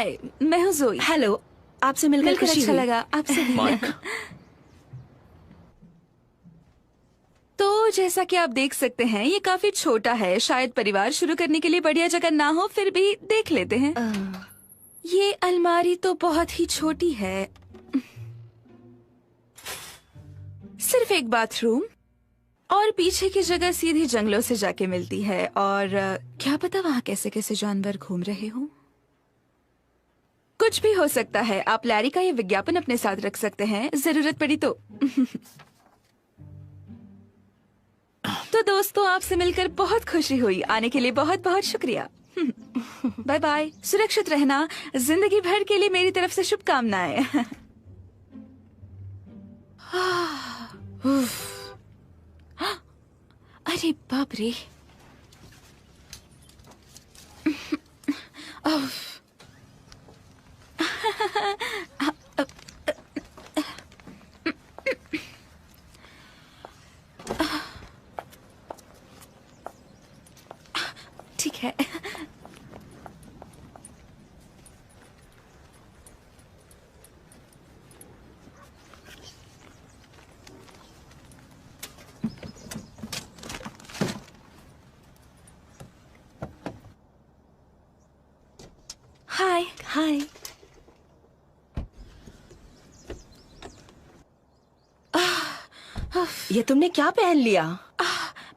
हाय, मैं हूँ जोई। हेलो, आपसे मिलकर खुशी अच्छा हुई। लगा। आपसे भी। मार्क। तो जैसा कि आप देख सकते हैं, ये काफी छोटा है। शायद परिवार शुरू करने के लिए बढ़िया जगह ना हो, फिर भी देख लेते हैं। ये अलमारी तो बहुत ही छोटी है। सिर्फ एक बाथरूम और पीछे की जगह सीधी जंगलों से जाके मिलती है। और क्या पता वहाँ कैसे कैसे जानवर घूम रहे हों। कुछ भी हो सकता है। आप लैरी का ये विज्ञापन अपने साथ रख सकते हैं, जरूरत पड़ी तो। तो दोस्तों, आपसे मिलकर बहुत खुशी हुई। आने के लिए बहुत बहुत शुक्रिया। Bye bye. सुरक्षित रहना। जिंदगी भर के लिए मेरी तरफ से शुभकामनाएं। अरे बाप रे। ठीक है। हाय। हाय। ये तुमने क्या पहन लिया?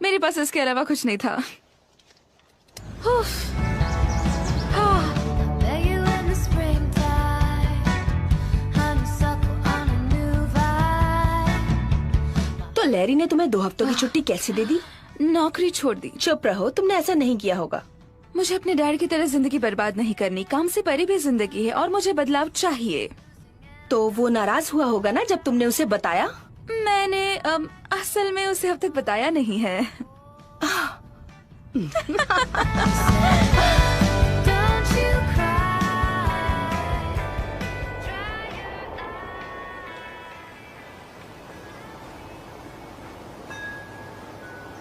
मेरे पास इसके अलावा कुछ नहीं था। तो लैरी ने तुम्हें 2 हफ्तों की छुट्टी कैसे दे दी? नौकरी छोड़ दी। चुप रहो, तुमने ऐसा नहीं किया होगा। मुझे अपने डैड की तरह जिंदगी बर्बाद नहीं करनी। काम से परे भी जिंदगी है और मुझे बदलाव चाहिए। तो वो नाराज हुआ होगा ना जब तुमने उसे बताया? मैंने असल में उसे अब तक बताया नहीं है।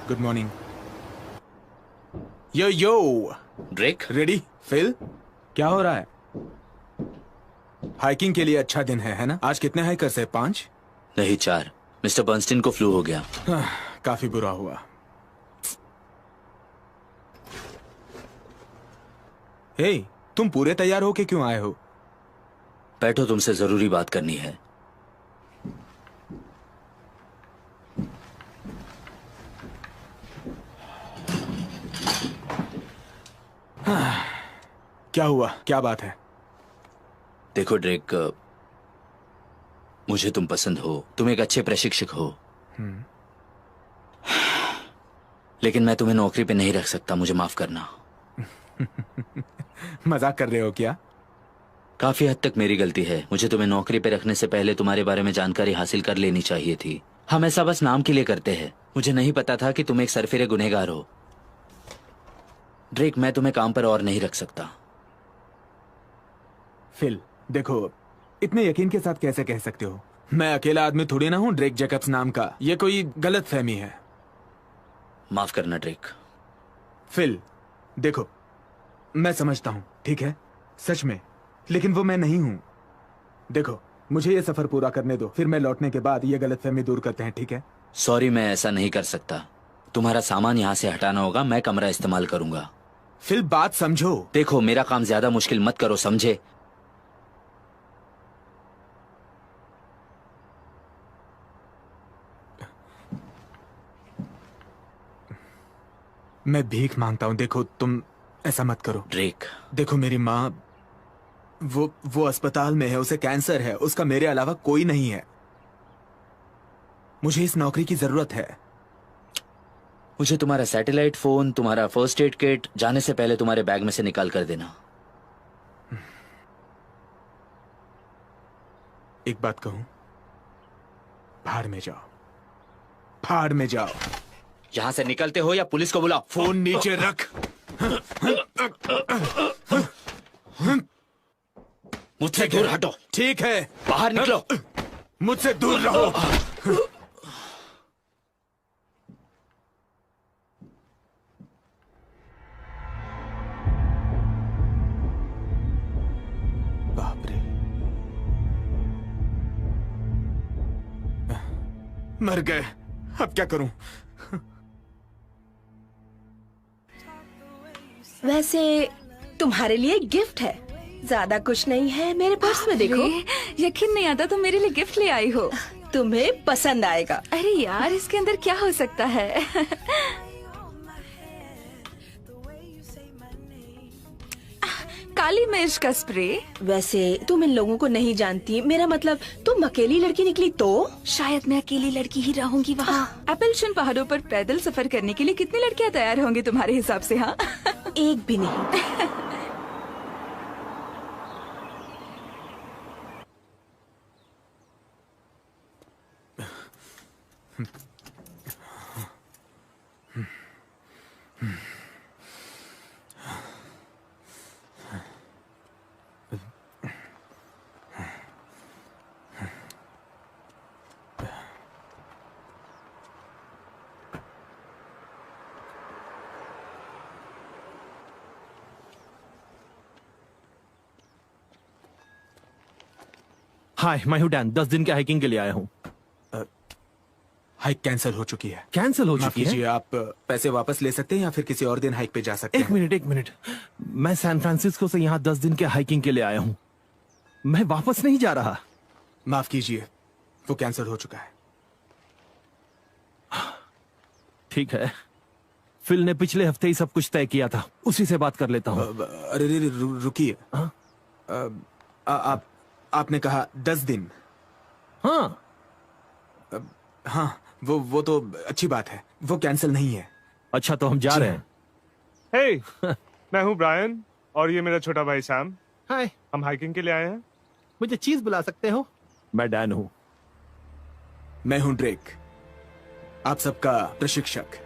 Good morning. Yo yo Drake. Ready? Phil, क्या हो रहा है? हाइकिंग के लिए अच्छा दिन है ना? आज कितने हाइकर्स है? 5? नहीं, 4। मिस्टर बर्नस्टीन को फ्लू हो गया। काफी बुरा हुआ। हे, तुम पूरे तैयार हो के क्यों आए हो? बैठो, तुमसे जरूरी बात करनी है। क्या हुआ? क्या बात है? देखो ड्रेक, मुझे तुम पसंद हो, तुम एक अच्छे प्रशिक्षक हो। लेकिन मैं तुम्हें नौकरी पे नहीं रख सकता, मुझे माफ करना। मजाक कर रहे हो क्या? काफी हद तक मेरी गलती है। मुझे तुम्हें नौकरी पे रखने से पहले तुम्हारे बारे में जानकारी हासिल कर लेनी चाहिए थी। हम ऐसा बस नाम के लिए करते हैं। मुझे नहीं पता था कि तुम एक सरफिरे गुनहगार हो। ड्रेक, मैं तुम्हें काम पर और नहीं रख सकता। फिल, देखो, इतने यकीन के साथ कैसे कह सकते हो? मैं अकेला आदमी थोड़ी ना हूं ड्रेक जैकब्स नाम का। ये कोई गलत फहमी है। माफ करना ड्रेक। फिल, देखो, मैं समझता हूं, ठीक है, सच में, लेकिन वो मैं नहीं हूं। देखो, मुझे ये सफर पूरा करने दो, फिर मैं लौटने के बाद ये गलतफहमी दूर करते हैं, ठीक है? सॉरी, मैं ऐसा नहीं कर सकता। तुम्हारा सामान यहाँ से हटाना होगा, मैं कमरा इस्तेमाल करूंगा। फिल, बात समझो। देखो, मेरा काम ज्यादा मुश्किल मत करो, समझे? मैं भीख मांगता हूं। देखो, तुम ऐसा मत करो। ड्रेक, देखो, मेरी माँ वो अस्पताल में है, उसे कैंसर है, उसका मेरे अलावा कोई नहीं है। मुझे इस नौकरी की जरूरत है। मुझे तुम्हारा सैटेलाइट फोन, तुम्हारा फर्स्ट एड किट जाने से पहले तुम्हारे बैग में से निकाल कर देना। एक बात कहूं, भाड़ में जाओ, भाड़ में जाओ। यहाँ से निकलते हो या पुलिस को बुलाओ। फोन नीचे रख। मुझसे दूर हटो। ठीक है, बाहर निकलो। मुझसे दूर रहो। मर गए, अब क्या करूं? वैसे तुम्हारे लिए गिफ्ट है, ज्यादा कुछ नहीं है। मेरे पर्स में देखो। अरे, यकीन नहीं आता तुम मेरे लिए गिफ्ट ले आई हो। तुम्हें पसंद आएगा। अरे यार, इसके अंदर क्या हो सकता है? काली मिर्च का स्प्रे। वैसे तुम इन लोगों को नहीं जानती, मेरा मतलब तुम अकेली लड़की निकली तो? शायद मैं अकेली लड़की ही रहूंगी वहाँ। एप्पलशन पहाड़ों पर पैदल सफर करने के लिए कितनी लड़कियाँ तैयार होंगी तुम्हारे हिसाब से? हाँ। एक भी नहीं। हाय, मैं हूँ डैन। 10 दिन के हाइकिंग के लिए आया हूँ। हाइक कैंसिल हो चुकी है। कैंसिल हो माफ चुकी है? कीजिए, आप पैसे वापस ले सकते हैं या फिर किसी और दिन हाइक पे जा सकते एक हैं। मिनट, एक मिनट। मैं सैन फ्रांसिस्को से यहाँ 10 दिन के हाइकिंग के लिए आया हूँ। मैं वापस नहीं जा रहा। माफ कीजिए, वो कैंसिल हो चुका है। ठीक है, फिल ने पिछले हफ्ते ही सब कुछ तय किया था, उसी से बात कर लेता हूँ। अरे रे, रुकिए। आपने कहा 10 दिन? हाँ हाँ, वो तो अच्छी बात है, वो कैंसिल नहीं है। अच्छा, तो हम जा रहे हैं। हे, मैं हूँ ब्रायन और ये मेरा छोटा भाई सैम। हाय, हम हाइकिंग के लिए आए हैं। मुझे चीज बुला सकते हो? मैं डैन हूँ। मैं हूं ड्रेक, आप सबका प्रशिक्षक।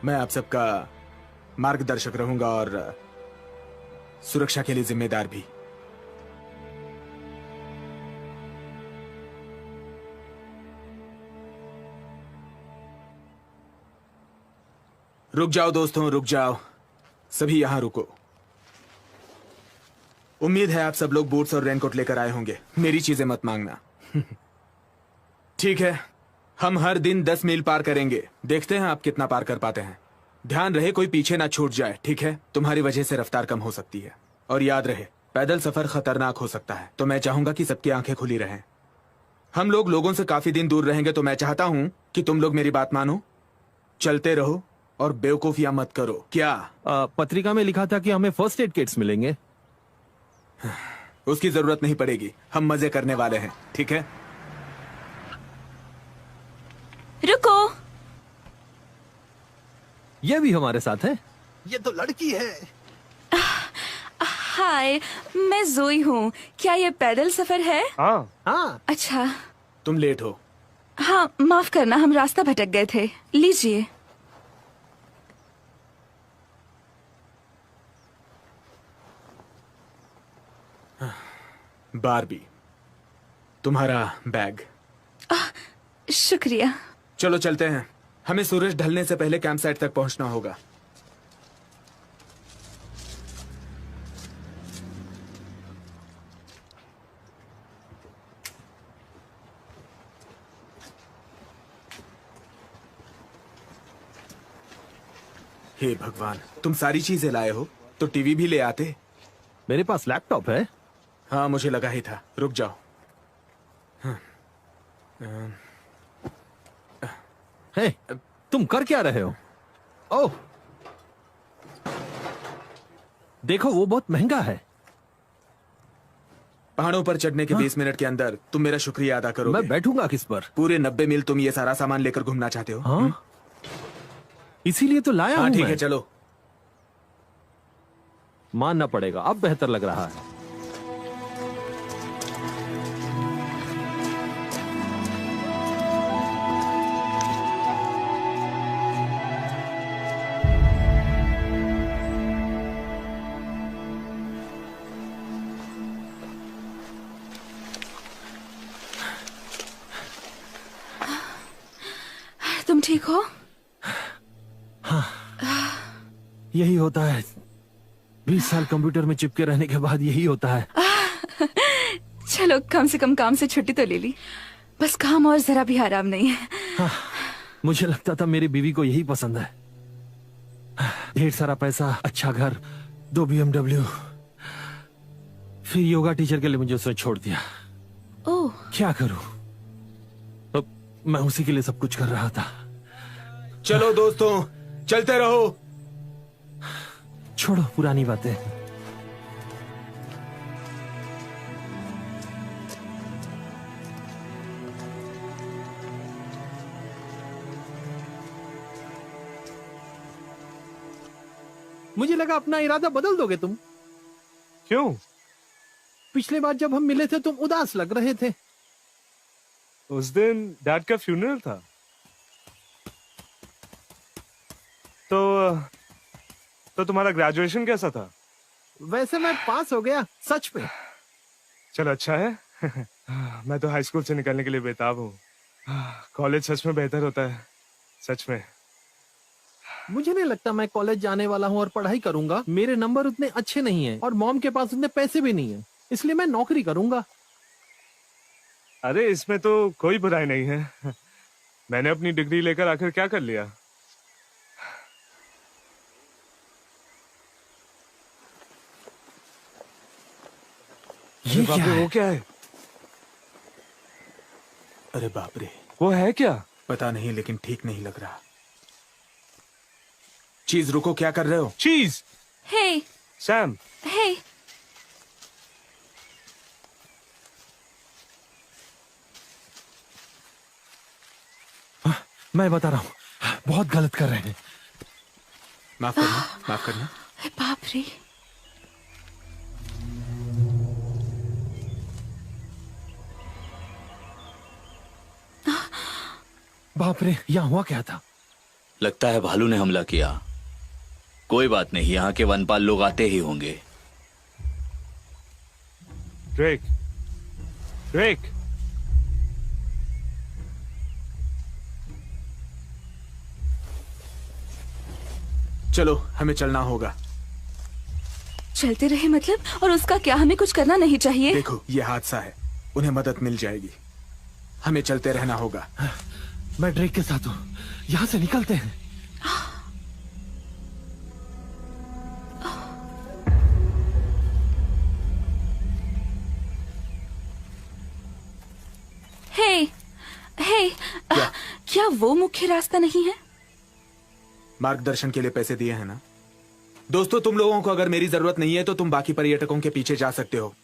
मैं आप सबका मार्गदर्शक रहूंगा और सुरक्षा के लिए जिम्मेदार भी। रुक जाओ दोस्तों, रुक जाओ। सभी यहां रुको। उम्मीद है आप सब लोग बूट्स और रेनकोट लेकर आए होंगे। मेरी चीजें मत मांगना। ठीक है, हम हर दिन 10 मील पार करेंगे। देखते हैं आप कितना पार कर पाते हैं। ध्यान रहे कोई पीछे ना छूट जाए, ठीक है? तुम्हारी वजह से रफ्तार कम हो सकती है। और याद रहे, पैदल सफर खतरनाक हो सकता है, तो मैं चाहूंगा कि सबकी आंखें खुली रहें। हम लोग लोगों से काफी दिन दूर रहेंगे, तो मैं चाहता हूं कि तुम लोग मेरी बात मानो, चलते रहो और बेवकूफियां मत करो। क्या? पत्रिका में लिखा था कि हमें फर्स्ट एड किट्स मिलेंगे। उसकी जरूरत नहीं पड़ेगी, हम मजे करने वाले हैं, ठीक है? रुको। ये भी हमारे साथ है। ये तो लड़की है। हाय, मैं जोई हूँ। क्या ये पैदल सफर है? हाँ, हाँ, अच्छा। तुम लेट हो। हाँ, माफ करना, हम रास्ता भटक गए थे। लीजिए। बारबी, तुम्हारा बैग। शुक्रिया। चलो चलते हैं, हमें सूरज ढलने से पहले कैंप साइट तक पहुंचना होगा। हे भगवान, तुम सारी चीजें लाए हो तो टीवी भी ले आते। मेरे पास लैपटॉप है। हाँ, मुझे लगा ही था। रुक जाओ। हे, तुम कर क्या रहे हो? ओह, देखो, वो बहुत महंगा है। पहाड़ों पर चढ़ने के 20 मिनट के अंदर तुम मेरा शुक्रिया अदा करोगे। मैं बैठूंगा किस पर? पूरे 90 मील तुम ये सारा सामान लेकर घूमना चाहते हो? हाँ, इसीलिए तो लाया हाँ हूं ठीक मैं। है, चलो। मानना पड़ेगा, अब बेहतर लग रहा है। तुम ठीक हो? यही होता है, 20 साल कंप्यूटर में चिपके रहने के बाद यही होता है। चलो, कम से कम काम से छुट्टी तो ले ली। बस काम और जरा भी आराम नहीं है। मुझे लगता था मेरी बीवी को यही पसंद है। ढेर सारा पैसा, अच्छा घर, 2 BMW। फिर योगा टीचर के लिए मुझे उसने छोड़ दिया। ओह, क्या करूं? अब मैं उसी के लिए सब कुछ कर रहा था। चलो दोस्तों, चलते रहो। छोड़ो पुरानी बातें। मुझे लगा अपना इरादा बदल दोगे तुम। क्यों? पिछले बार जब हम मिले थे तुम उदास लग रहे थे। उस दिन डैड का फ्यूनरल था। तो तुम्हारा ग्रेजुएशन कैसा था? वैसे मैं पास हो गया, सच पे। चलो अच्छा है। मैं तो हाई स्कूल से निकलने के लिए बेताब हूँ। कॉलेज सच में बेहतर होता है, सच में। मुझे नहीं लगता मैं कॉलेज जाने वाला हूँ और पढ़ाई करूंगा। मेरे नंबर उतने अच्छे नहीं हैं और मॉम के पास उतने पैसे भी नहीं हैं, इसलिए मैं नौकरी करूंगा। अरे इसमें तो कोई बुराई नहीं है। मैंने अपनी डिग्री लेकर आखिर क्या कर लिया? ये बाप क्या रे, है? वो क्या है? अरे बाप रे, वो है क्या? पता नहीं, लेकिन ठीक नहीं लग रहा। चीज, रुको, क्या कर रहे हो? चीज। हे, सैम। हे, मैं बता रहा हूँ, बहुत गलत कर रहे हैं। माफ करना, माफ करना। बाप रे। बाप रे, यहाँ हुआ क्या था? लगता है भालू ने हमला किया। कोई बात नहीं, यहाँ के वनपाल लोग आते ही होंगे। Drake, Drake. चलो, हमें चलना होगा। चलते रहे मतलब? और उसका क्या, हमें कुछ करना नहीं चाहिए? देखो, ये हादसा है, उन्हें मदद मिल जाएगी। हमें चलते रहना होगा। मैं ड्रेक के साथ हूँ, यहाँ से निकलते हैं। हे, हे, क्या वो मुख्य रास्ता नहीं है? मार्गदर्शन के लिए पैसे दिए हैं ना? दोस्तों, तुम लोगों को अगर मेरी जरूरत नहीं है तो तुम बाकी पर्यटकों के पीछे जा सकते हो।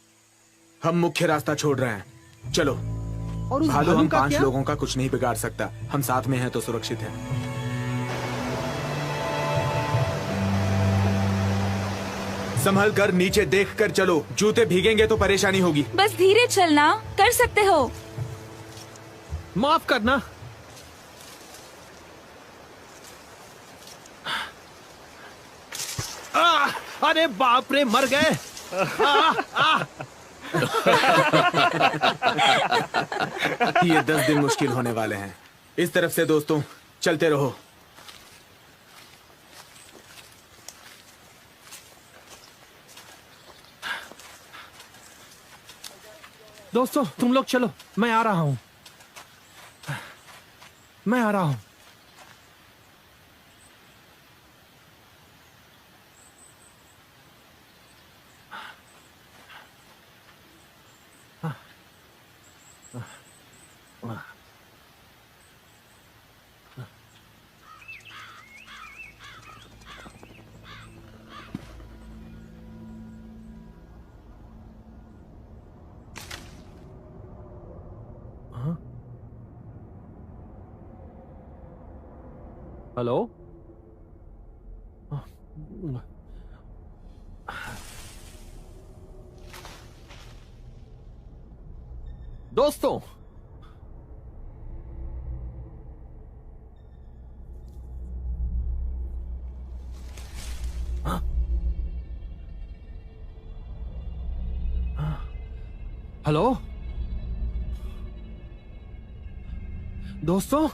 हम मुख्य रास्ता छोड़ रहे हैं, चलो। और उस भालू भालू हम का 5 क्या? लोगों का कुछ नहीं बिगाड़ सकता। हम साथ में हैं तो सुरक्षित हैं। संभल कर, नीचे देख कर चलो, जूते भीगेंगे तो परेशानी होगी। बस धीरे चलना, कर सकते हो। माफ करना। अरे बाप रे, मर गए। ये 10 दिन मुश्किल होने वाले हैं। इस तरफ से दोस्तों, चलते रहो। दोस्तों तुम लोग चलो, मैं आ रहा हूं। मैं आ रहा हूं। हेलो। दोस्तों, हेलो दोस्तों,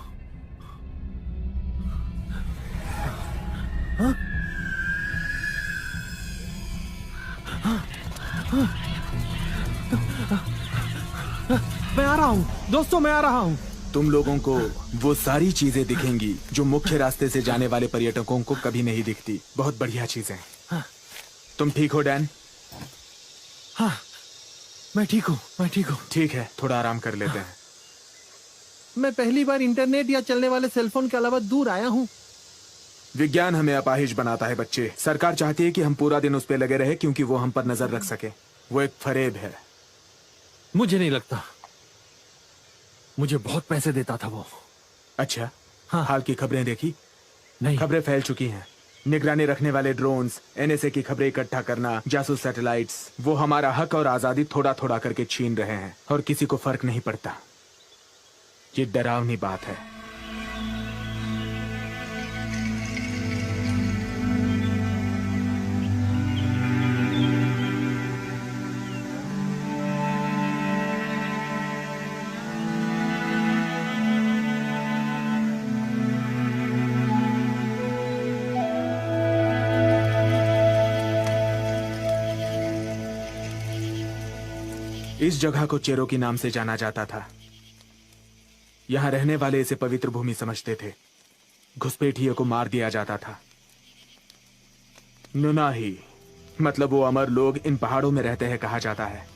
मैं आ रहा हूं। दोस्तों मैं आ रहा हूँ। तुम लोगों को वो सारी चीजें दिखेंगी जो मुख्य रास्ते से जाने वाले पर्यटकों को कभी नहीं दिखती। बहुत बढ़िया चीजें। हाँ। तुम ठीक हो डैन? हाँ मैं ठीक हूँ, मैं ठीक हूँ। ठीक है, थोड़ा आराम कर लेते हैं। मैं पहली बार इंटरनेट या चलने वाले सेलफोन के अलावा दूर आया हूँ। विज्ञान हमें अपाहिज बनाता है बच्चे। सरकार चाहती है कि हम पूरा दिन उस पे लगे रहे क्योंकि वो हम पर नजर रख सके। वो एक फरेब है। मुझे नहीं लगता, मुझे बहुत पैसे देता था वो। अच्छा, हाँ। हाल की खबरें देखी? नहीं। खबरें फैल चुकी हैं। निगरानी रखने वाले ड्रोन्स, एनएसए की खबरें इकट्ठा करना, जासूस सैटेलाइट्स, वो हमारा हक और आजादी थोड़ा थोड़ा करके छीन रहे हैं और किसी को फर्क नहीं पड़ता। ये डरावनी बात है। इस जगह को चेरोकी नाम से जाना जाता था। यहां रहने वाले इसे पवित्र भूमि समझते थे। घुसपैठियों को मार दिया जाता था। नुनाही मतलब वो अमर लोग इन पहाड़ों में रहते हैं कहा जाता है।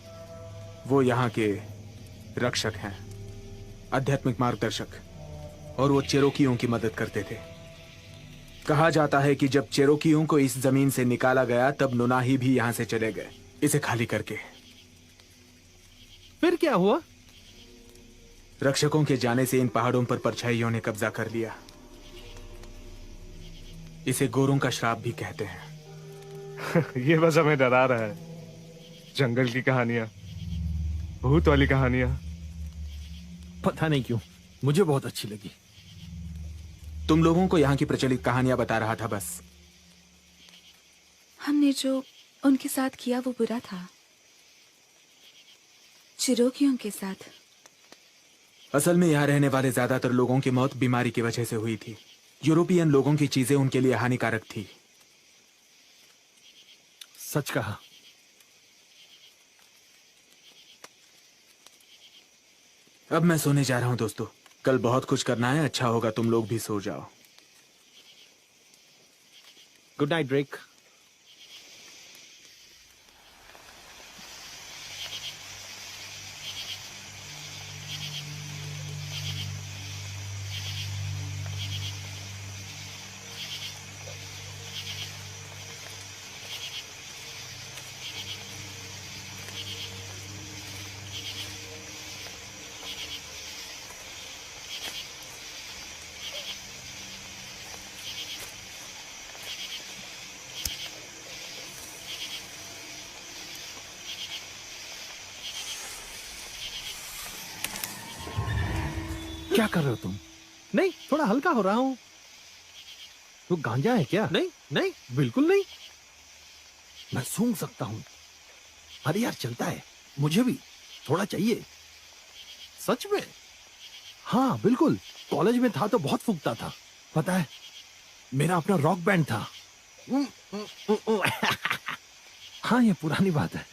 वो यहाँ के रक्षक हैं, आध्यात्मिक मार्गदर्शक, और वो चेरोकियों की मदद करते थे। कहा जाता है कि जब चेरोकियों को इस जमीन से निकाला गया तब नुनाही भी यहां से चले गए, इसे खाली करके। फिर क्या हुआ? रक्षकों के जाने से इन पहाड़ों पर परछाइयों ने कब्जा कर लिया। इसे गोरों का श्राप भी कहते हैं। ये बस हमें डरा रहा है। जंगल की कहानियां, भूत वाली कहानियां। पता नहीं क्यों मुझे बहुत अच्छी लगी। तुम लोगों को यहाँ की प्रचलित कहानियां बता रहा था बस। हमने जो उनके साथ किया वो बुरा था, चिरोकियों के साथ। असल में यहाँ रहने वाले ज्यादातर लोगों की मौत बीमारी की वजह से हुई थी। यूरोपियन लोगों की चीजें उनके लिए हानिकारक थी। सच कहा। अब मैं सोने जा रहा हूं दोस्तों। कल बहुत कुछ करना है। अच्छा होगा तुम लोग भी सो जाओ। Good night Drake. क्या कर रहे हो तुम? नहीं, थोड़ा हल्का हो रहा हूं। तो गांजा है क्या? नहीं नहीं, बिल्कुल नहीं। मैं सूंघ सकता हूं। अरे यार चलता है, मुझे भी थोड़ा चाहिए। सच में? हाँ बिल्कुल। कॉलेज में था तो बहुत फूकता था। पता है, मेरा अपना रॉक बैंड था। हाँ ये पुरानी बात है।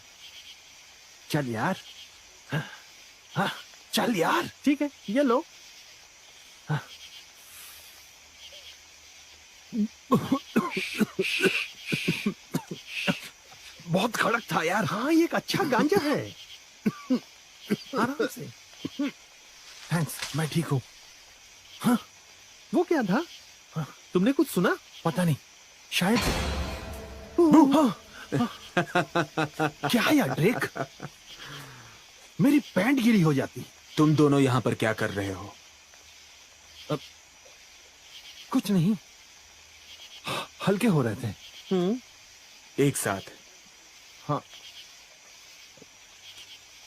चल यार। हाँ चल यार। ठीक है, ये लो। हाँ। बहुत कड़क था यार। हाँ ये एक अच्छा गांजा है। आराम से। थैंक्स, मैं ठीक हूँ। हाँ वो क्या था? हाँ, तुमने कुछ सुना? पता नहीं, शायद। हाँ, क्या यार ड्रेक, मेरी पैंट गीली हो जाती। तुम दोनों यहाँ पर क्या कर रहे हो? कुछ नहीं, हल्के हो रहे थे। एक साथ? हाँ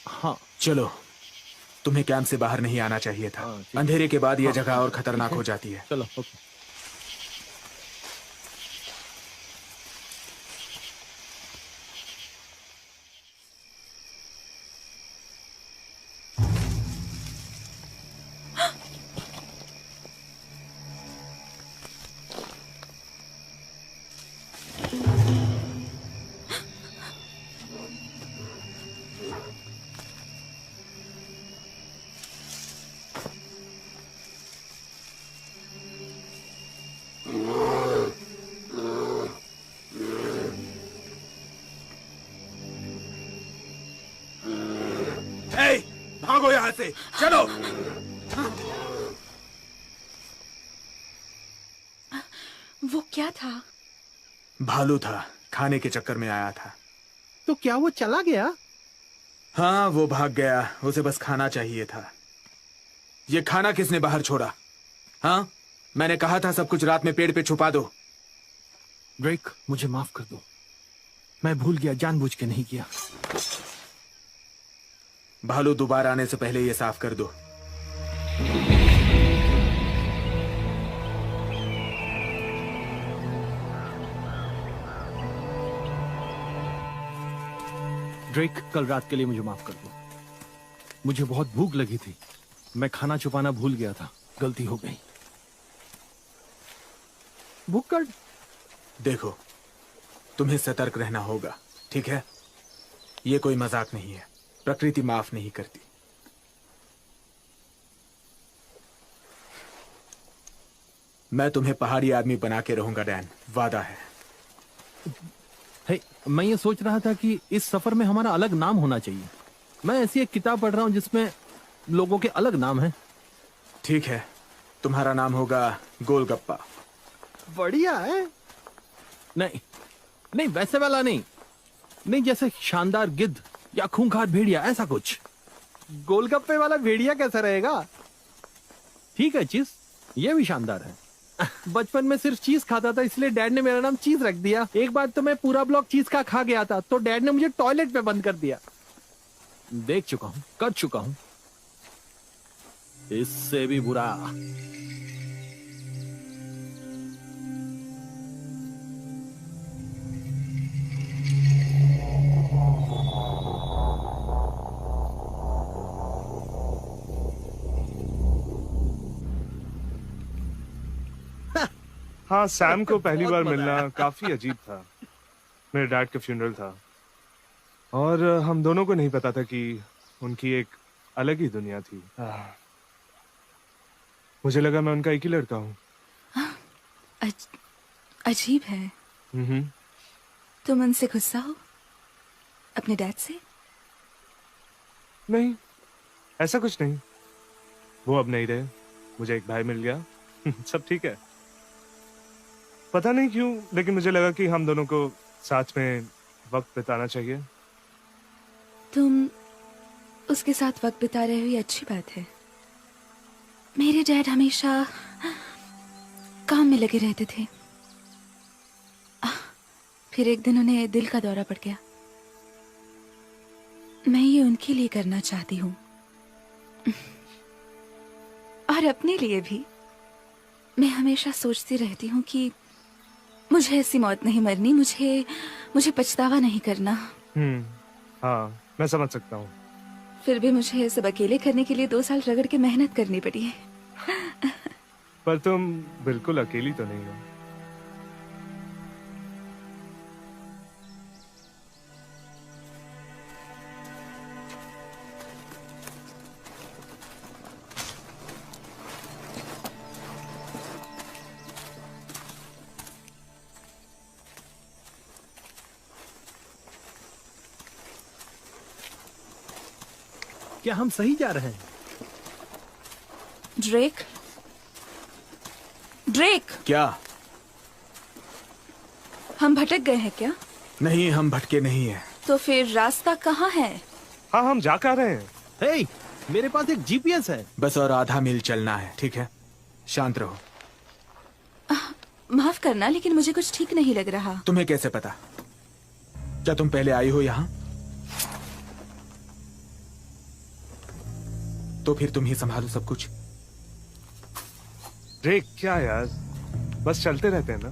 हाँ। चलो, तुम्हें कैंप से बाहर नहीं आना चाहिए था। हाँ, अंधेरे के बाद यह हाँ, जगह और खतरनाक ठीक है। हो जाती है। चलो ओके। से, चलो। वो क्या था? भालू था, खाने के चक्कर में आया था। तो क्या वो चला गया? हाँ, वो भाग गया, उसे बस खाना चाहिए था। ये खाना किसने बाहर छोड़ा? हाँ, मैंने कहा था सब कुछ रात में पेड़ पे छुपा दो। ड्रेक, मुझे माफ कर दो, मैं भूल गया, जानबूझ के नहीं किया। भालू दोबारा आने से पहले ये साफ कर दो। ड्रेक, कल रात के लिए मुझे माफ कर दो। मुझे बहुत भूख लगी थी, मैं खाना छुपाना भूल गया था, गलती हो गई। भूख कर। देखो, तुम्हें सतर्क रहना होगा, ठीक है? ये कोई मजाक नहीं है, प्रकृति माफ नहीं करती। मैं तुम्हें पहाड़ी आदमी बना के रहूंगा डैन, वादा है। हे, मैं ये सोच रहा था कि इस सफर में हमारा अलग नाम होना चाहिए। मैं ऐसी एक किताब पढ़ रहा हूं जिसमें लोगों के अलग नाम हैं। ठीक है, तुम्हारा नाम होगा गोलगप्पा। बढ़िया है। नहीं नहीं, वैसे वाला नहीं, नहीं जैसे शानदार गिद्ध या खूंखार भेड़िया, ऐसा कुछ। गोलगप्पे वाला भेड़िया कैसा रहेगा? ठीक है, चीज ये भी शानदार है। बचपन में सिर्फ चीज खाता था, इसलिए डैड ने मेरा नाम चीज रख दिया। एक बार तो मैं पूरा ब्लॉक चीज का खा गया था, तो डैड ने मुझे टॉयलेट पे बंद कर दिया। देख चुका हूं, कर चुका हूं, इससे भी बुरा। हाँ, सैम को पहली बार मिलना काफी अजीब था। मेरे डैड का फ्यूनरल था और हम दोनों को नहीं पता था कि उनकी एक अलग ही दुनिया थी। मुझे लगा मैं उनका एक ही लड़का हूँ। अजीब है। तुम उनसे गुस्सा हो? अपने डैड से? नहीं, ऐसा कुछ नहीं। वो अब नहीं रहे, मुझे एक भाई मिल गया। सब ठीक है। पता नहीं क्यों, लेकिन मुझे लगा कि हम दोनों को साथ में वक्त बिताना चाहिए। तुम उसके साथ वक्त बिता रहे हो, ये अच्छी बात है। मेरे डैड हमेशा काम में लगे रहते थे। फिर एक दिन उन्हें दिल का दौरा पड़ गया। मैं ये उनके लिए करना चाहती हूँ और अपने लिए भी। मैं हमेशा सोचती रहती हूँ कि मुझे ऐसी मौत नहीं मरनी, मुझे पछतावा नहीं करना। हाँ, मैं समझ सकता हूँ। फिर भी मुझे ये सब अकेले करने के लिए 2 साल रगड़ के मेहनत करनी पड़ी है। पर तुम बिल्कुल अकेली तो नहीं हो। क्या हम सही जा रहे हैं? ड्रेक, ड्रेक, क्या हम भटक गए हैं क्या? नहीं, हम भटके नहीं हैं। तो फिर रास्ता कहाँ है? हाँ, हम जा कर रहे हैं। हे, मेरे पास एक जीपीएस है। बस और आधा मील चलना है, ठीक है? शांत रहो। माफ करना, लेकिन मुझे कुछ ठीक नहीं लग रहा। तुम्हें कैसे पता? क्या तुम पहले आई हो यहाँ? तो फिर तुम ही संभालो सब कुछ। ड्रेक, क्या यार, बस चलते रहते हैं ना।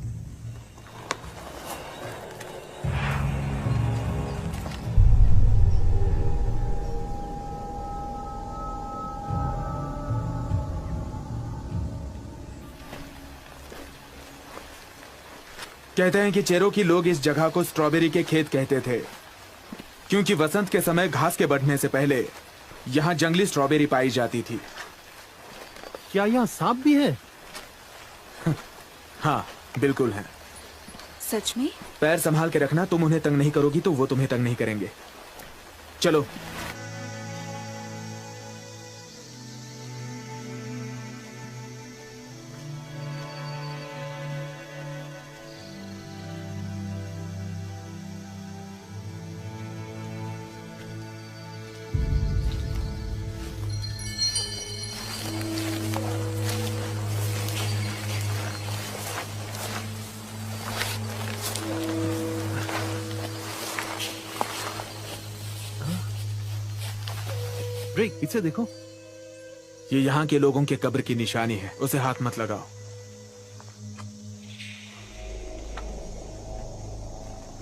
कहते हैं कि चेरोकी लोग इस जगह को स्ट्रॉबेरी के खेत कहते थे, क्योंकि वसंत के समय घास के बढ़ने से पहले यहाँ जंगली स्ट्रॉबेरी पाई जाती थी। क्या यहाँ सांप भी है? हाँ, बिल्कुल है। सच में? पैर संभाल के रखना, तुम उन्हें तंग नहीं करोगी तो वो तुम्हें तंग नहीं करेंगे। चलो। ड्रेक, इसे देखो। ये यहाँ के लोगों के कब्र की निशानी है, उसे हाथ मत लगाओ।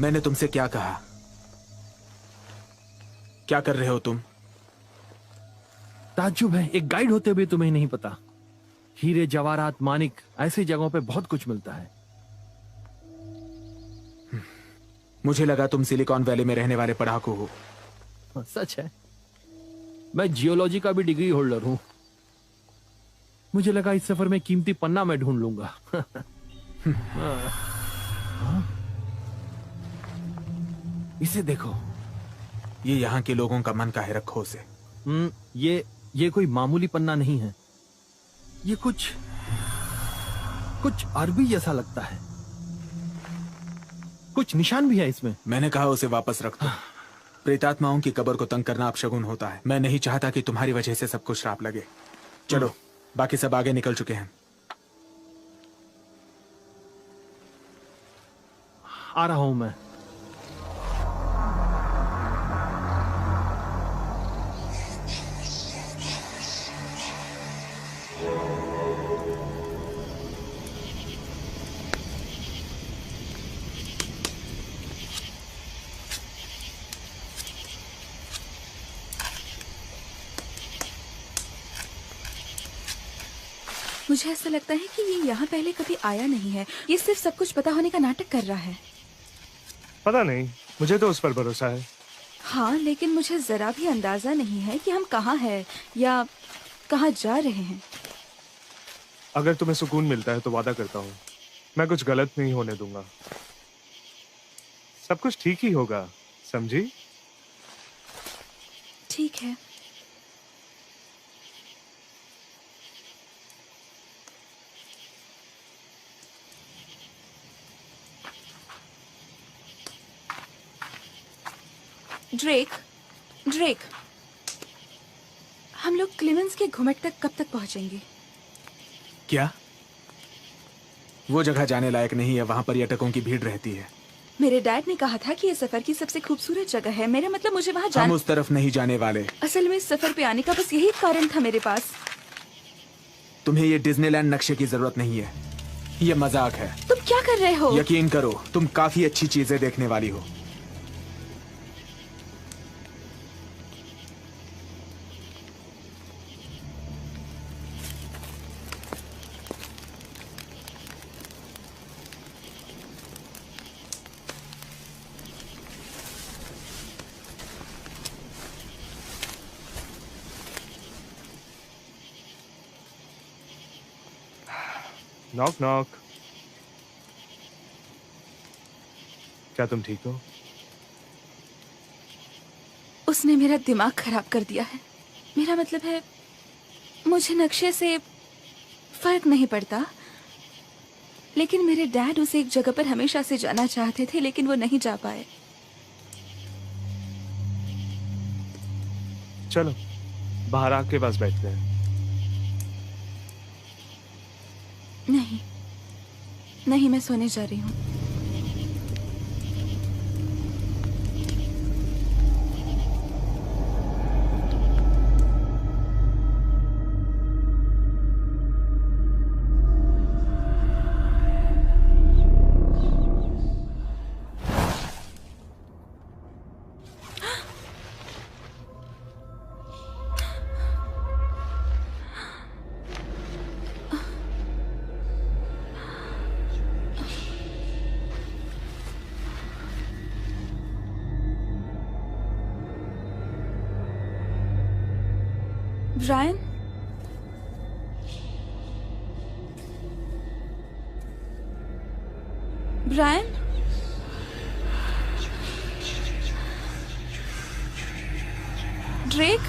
मैंने तुमसे क्या कहा? क्या कर रहे हो तुम? ताज्जुब है, एक गाइड होते हुए तुम्हें नहीं पता। हीरे, जवाहरात, मानिक, ऐसी जगहों पे बहुत कुछ मिलता है। मुझे लगा तुम सिलिकॉन वैली में रहने वाले पढ़ाकू हो। सच है, मैं जियोलॉजी का भी डिग्री होल्डर हूं। मुझे लगा इस सफर में कीमती पन्ना मैं ढूंढ लूंगा। इसे देखो। ये यहाँ के लोगों का मन का है, रखो उसे। ये कोई मामूली पन्ना नहीं है। ये कुछ अरबी जैसा लगता है। कुछ निशान भी है इसमें। मैंने कहा उसे वापस रख दो। प्रेतात्माओं की कब्र को तंग करना अपशगुन होता है। मैं नहीं चाहता कि तुम्हारी वजह से सबको श्राप लगे। चलो, बाकी सब आगे निकल चुके हैं। आ रहा हूं मैं। मुझे ऐसा लगता है कि ये यहाँ पहले कभी आया नहीं है। ये सिर्फ सब कुछ पता होने का नाटक कर रहा है। पता नहीं, मुझे तो उस पर भरोसा है। हाँ, लेकिन मुझे जरा भी अंदाजा नहीं है कि हम कहाँ हैं या कहाँ जा रहे हैं। अगर तुम्हें सुकून मिलता है तो वादा करता हूँ, मैं कुछ गलत नहीं होने दूंगा। सब कुछ ठीक ही होगा, समझी? ठीक है। ड्रेक, हम लोग क्लेमेंस के घुमट तक कब तक पहुंचेंगे? क्या? वो जगह जाने लायक नहीं है, वहाँ पर्यटकों की भीड़ रहती है। मेरे डैड ने कहा था कि ये सफर की सबसे खूबसूरत जगह है। मेरा मतलब मुझे वहाँ हम जाना। उस तरफ नहीं जाने वाले। असल में इस सफर पे आने का बस यही कारण था मेरे पास। तुम्हें ये डिज्नीलैंड नक्शे की जरूरत नहीं है, ये मजाक है। तुम क्या कर रहे हो? यकीन करो, तुम काफी अच्छी चीजें देखने वाली हो। Knock knock. क्या तुम ठीक हो? उसने मेरा दिमाग खराब कर दिया है। मेरा मतलब है, मुझे नक्शे से फर्क नहीं पड़ता, लेकिन मेरे डैड उसे एक जगह पर हमेशा से जाना चाहते थे, लेकिन वो नहीं जा पाए। चलो बाहर आग के पास बैठते हैं। नहीं, मैं सोने जा रही हूँ। ब्रायन, ब्रायन, ड्रेक,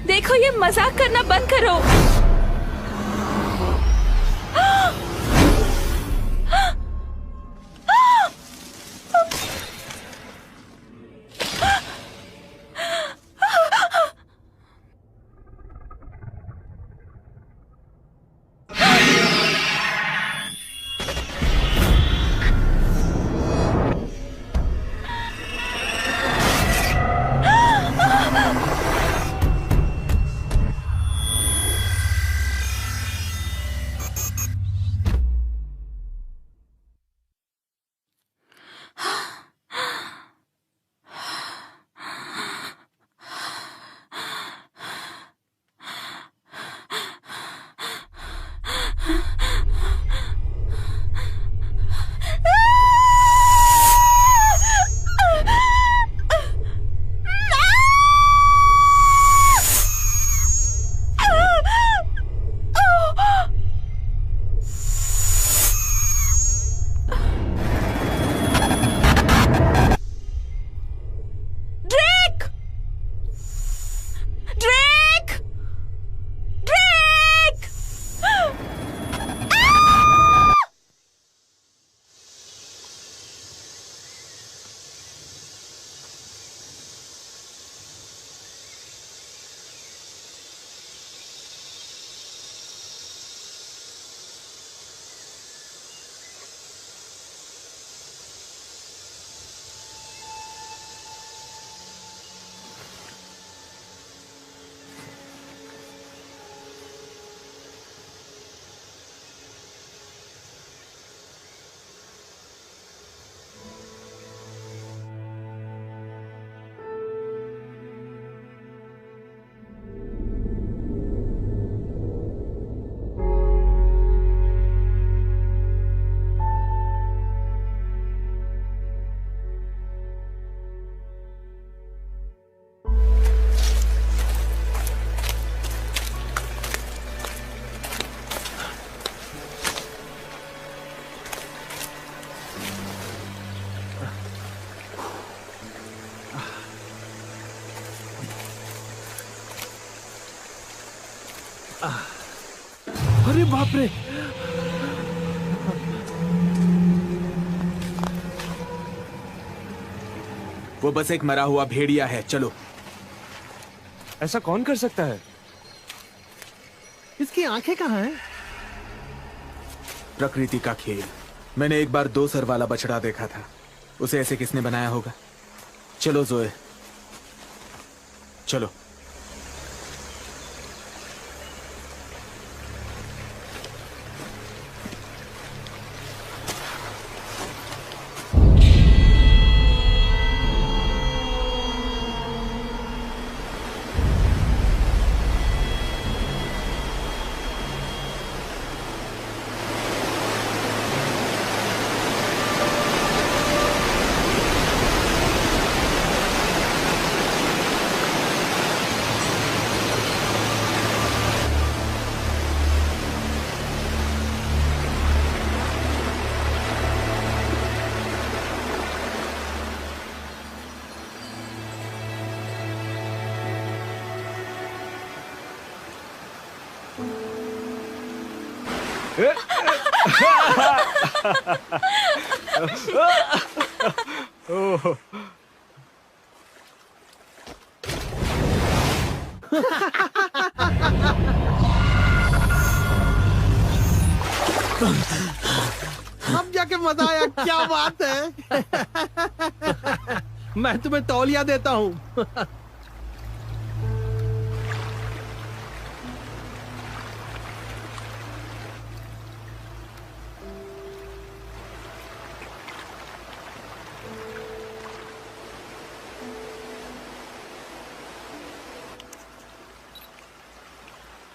देखो, ये मजाक करना बंद करो। अरे बाप रे। वो बस एक मरा हुआ भेड़िया है, चलो। ऐसा कौन कर सकता है? इसकी आंखें कहाँ हैं? प्रकृति का खेल। मैंने एक बार 2 सर वाला बछड़ा देखा था। उसे ऐसे किसने बनाया होगा? चलो जोए, चलो। ओह, अब जाके मजा आया, क्या बात है। मैं तुम्हें तौलिया देता हूँ।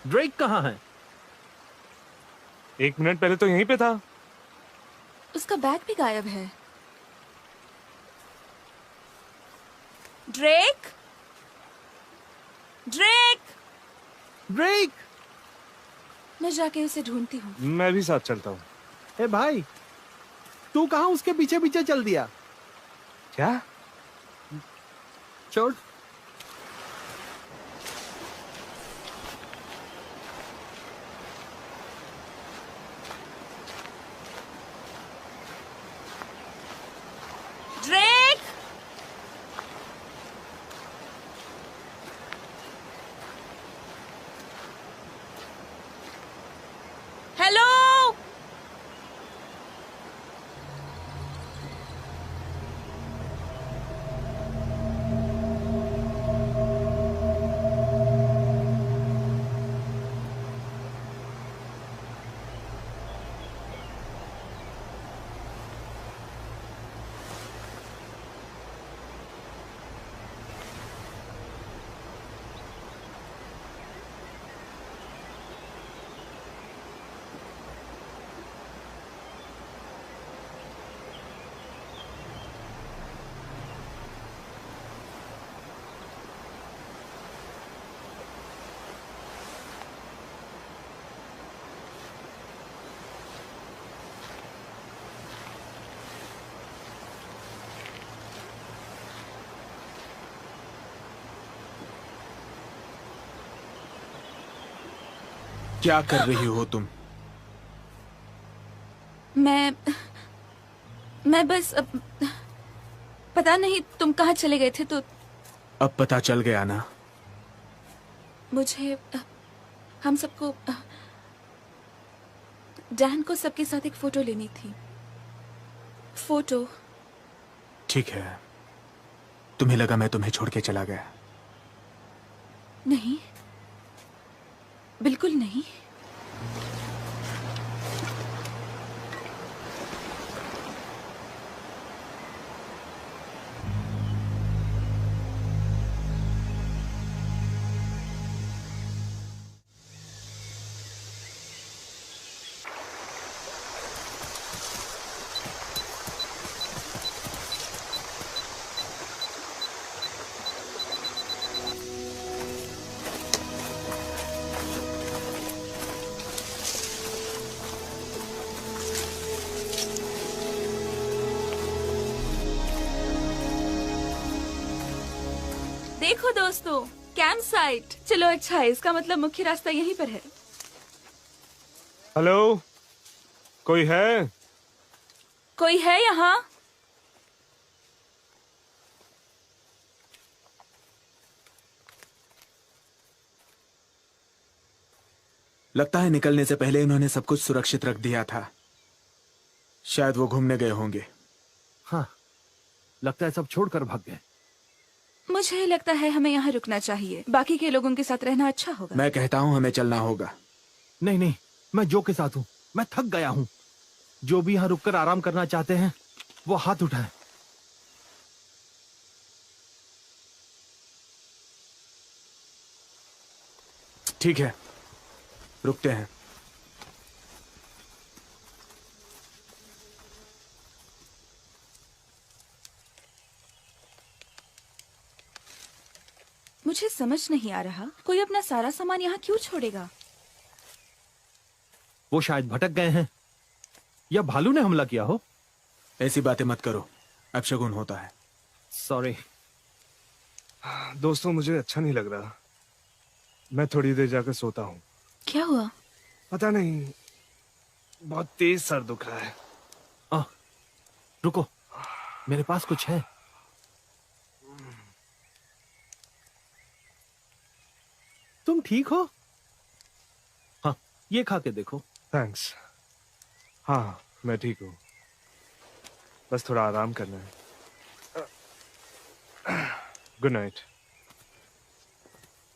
ड्रेक कहाँ है? 1 मिनट पहले तो यहीं पे था। उसका बैग भी गायब है। Drake, Drake. ड्रेक! मैं जाके उसे ढूंढती हूँ। मैं भी साथ चलता हूँ। ए भाई, तू कहाँ उसके पीछे पीछे चल दिया? क्या? छोड़। Drake, hello. क्या कर रही हो तुम? मैं बस पता नहीं तुम कहाँ चले गए थे तो अब पता चल गया ना? मुझे हम सबको डैन को सबके साथ एक फोटो लेनी थी। फोटो। ठीक है, तुम्हें लगा मैं तुम्हें छोड़ के चला गया? नहीं, बिल्कुल नहीं। देखो दोस्तों, कैंप साइट। चलो अच्छा है, इसका मतलब मुख्य रास्ता यहीं पर है। हेलो, कोई है? कोई है यहाँ? लगता है निकलने से पहले इन्होंने सब कुछ सुरक्षित रख दिया था। शायद वो घूमने गए होंगे। हाँ, लगता है सब छोड़कर भाग गए। मुझे लगता है हमें यहाँ रुकना चाहिए, बाकी के लोगों के साथ रहना अच्छा होगा। मैं कहता हूँ हमें चलना होगा। नहीं नहीं, मैं जो के साथ हूँ। मैं थक गया हूँ। जो भी यहाँ रुककर आराम करना चाहते हैं वो हाथ उठाए। ठीक है, रुकते हैं। मुझे समझ नहीं आ रहा, कोई अपना सारा सामान यहाँ क्यों छोड़ेगा? वो शायद भटक गए हैं या भालू ने हमला किया हो। ऐसी बातें मत करो, अपशगुन होता है। सॉरी। दोस्तों, मुझे अच्छा नहीं लग रहा। मैं थोड़ी देर जाकर सोता हूँ। क्या हुआ? पता नहीं, बहुत तेज सर दुख रहा है। रुको, मेरे पास कुछ है। तुम ठीक हो? हाँ, ये खा के देखो। थैंक्स। हाँ, मैं ठीक हूँ। बस थोड़ा आराम करना है। Good night.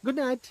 Good night.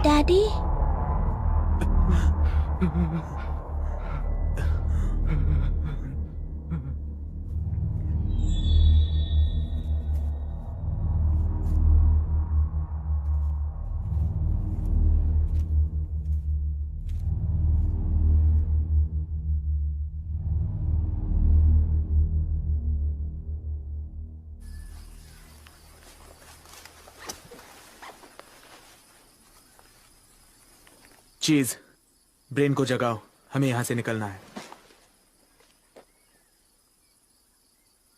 Daddy, चीज, ब्रेन को जगाओ, हमें यहां से निकलना है।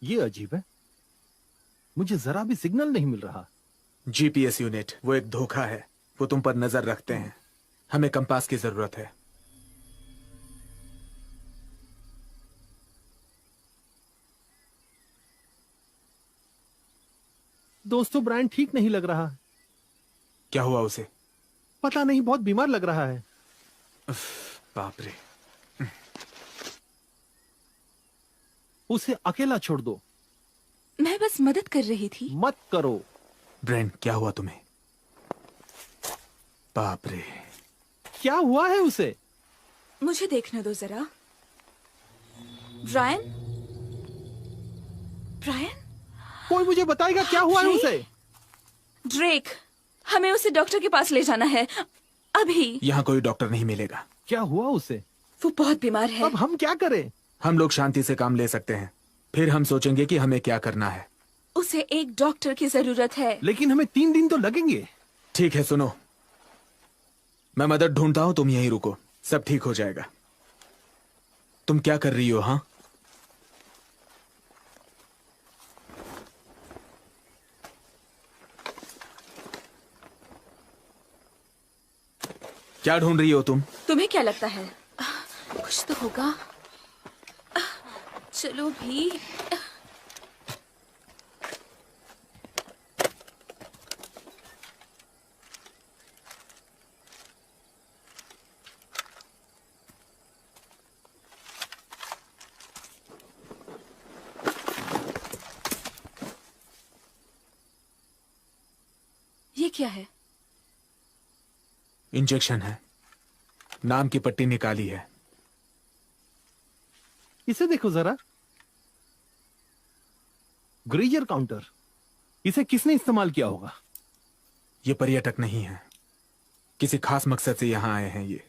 ये अजीब है, मुझे जरा भी सिग्नल नहीं मिल रहा। जीपीएस यूनिट, वो एक धोखा है। वो तुम पर नजर रखते हैं। हमें कंपास की जरूरत है। दोस्तों, ब्रायन ठीक नहीं लग रहा। क्या हुआ उसे? पता नहीं, बहुत बीमार लग रहा है। बाप रे। उसे अकेला छोड़ दो। मैं बस मदद कर रही थी। मत करो। ब्रेन, क्या हुआ तुम्हें? बाप रे। क्या हुआ है उसे? मुझे देखने दो जरा। ब्रायन, ब्रायन, कोई मुझे बताएगा क्या हुआ है जी? उसे? ड्रेक, हमें उसे डॉक्टर के पास ले जाना है अभी। यहाँ कोई डॉक्टर नहीं मिलेगा। क्या हुआ उसे? वो बहुत बीमार है। अब हम क्या करें? हम लोग शांति से काम ले सकते हैं, फिर हम सोचेंगे कि हमें क्या करना है। उसे एक डॉक्टर की जरूरत है। लेकिन हमें 3 दिन तो लगेंगे। ठीक है, सुनो, मैं मदद ढूंढता हूँ, तुम यहीं रुको, सब ठीक हो जाएगा। तुम क्या कर रही हो? हाँ, क्या ढूंढ रही हो तुम? तुम्हें क्या लगता है? कुछ तो होगा। चलो भी। ये क्या है? इंजेक्शन है, नाम की पट्टी निकाली है। इसे देखो जरा। ग्रीजर काउंटर। इसे किसने इस्तेमाल किया होगा? ये पर्यटक नहीं है, किसी खास मकसद से यहां आए हैं ये।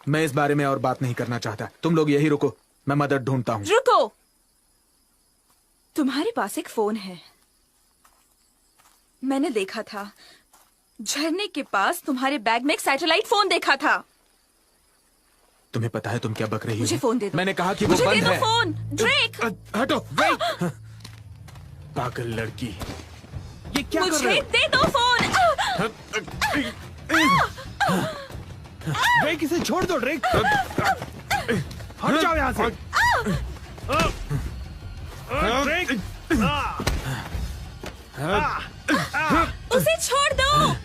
मैं इस बारे में और बात नहीं करना चाहता, तुम लोग यही रुको, मैं मदद ढूंढता हूं। रुको, तुम्हारे पास एक फोन है। मैंने देखा था, झरने के पास तुम्हारे बैग में एक सैटेलाइट फोन देखा था। तुम्हें पता है तुम क्या बक रही हो? मुझे फोन दे दो। मैंने कहा कि वो मुझे बंद दे दो है। फोन। ड्रेक, हटो, पागल लड़की। ये क्या कर मुझे रहे हो? दे दो फोन। ड्रेक, इसे छोड़ दो ड्रेक। हट जाओ यहाँ से। ड्रेक, उसे छोड़ दो।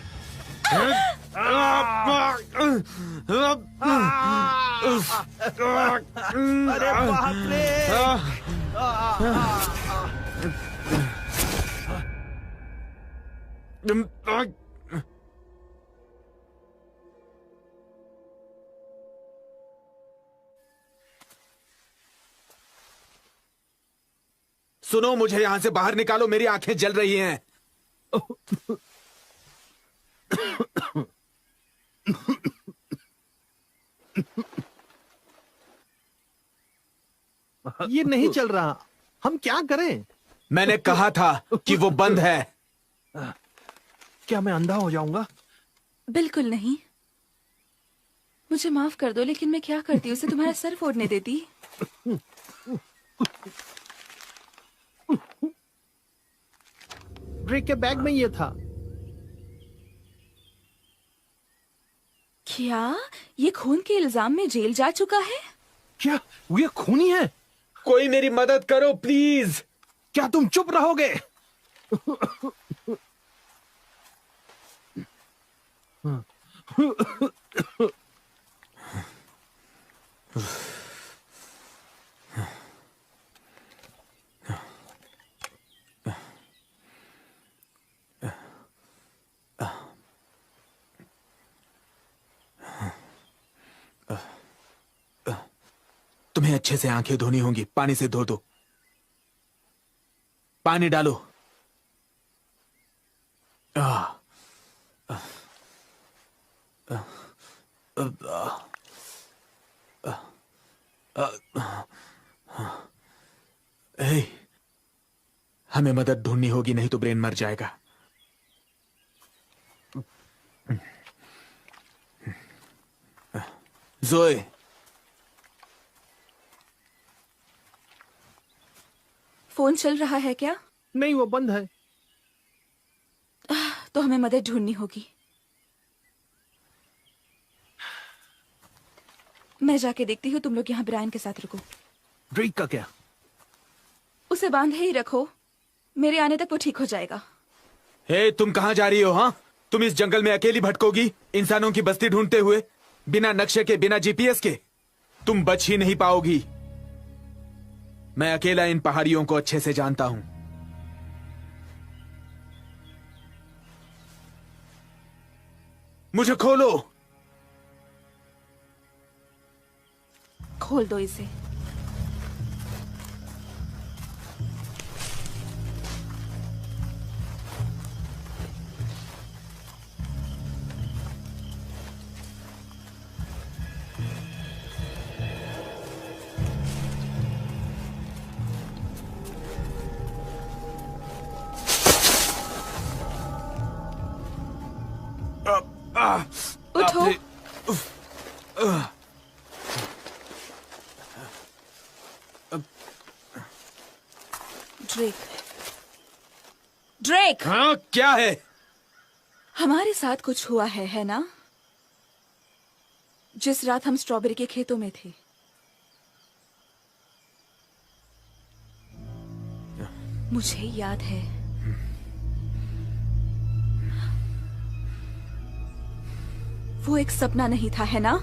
अरे बाप रे। सुनो, मुझे यहां से बाहर निकालो, मेरी आंखें जल रही हैं। ये नहीं चल रहा, हम क्या करें? मैंने कहा था कि वो बंद है। क्या मैं अंधा हो जाऊंगा? बिल्कुल नहीं। मुझे माफ कर दो, लेकिन मैं क्या करती, उसे तुम्हारा सर फोड़ने देती। ड्रेक के बैग में ये था। क्या ये खून के इल्जाम में जेल जा चुका है? क्या वो ये खूनी है? कोई मेरी मदद करो प्लीज। क्या तुम चुप रहोगे? तुम्हें अच्छे से आंखें धोनी होंगी, पानी से धो दो। पानी डालो। हे, हमें मदद ढूंढनी होगी, नहीं तो ब्रेन मर जाएगा। जोए, फोन चल रहा है क्या? नहीं, वो बंद है। तो हमें मदद ढूंढनी होगी। मैं जाके देखती हूँ, तुम लोग यहाँ ब्रायन के साथ रुको। ड्रेक का क्या? उसे बांधे ही रखो, मेरे आने तक वो ठीक हो जाएगा। हे, तुम कहाँ जा रही हो? हाँ, तुम इस जंगल में अकेली भटकोगी इंसानों की बस्ती ढूंढते हुए? बिना नक्शे के, बिना जीपीएस के तुम बच ही नहीं पाओगी। मैं अकेला इन पहाड़ियों को अच्छे से जानता हूं। मुझे खोलो। खोल दो इसे। उठो। ड्रेक, ड्रेक, हाँ, क्या है? हमारे साथ कुछ हुआ है ना? जिस रात हम स्ट्रॉबेरी के खेतों में थे। मुझे याद है। वो एक सपना नहीं था, है ना?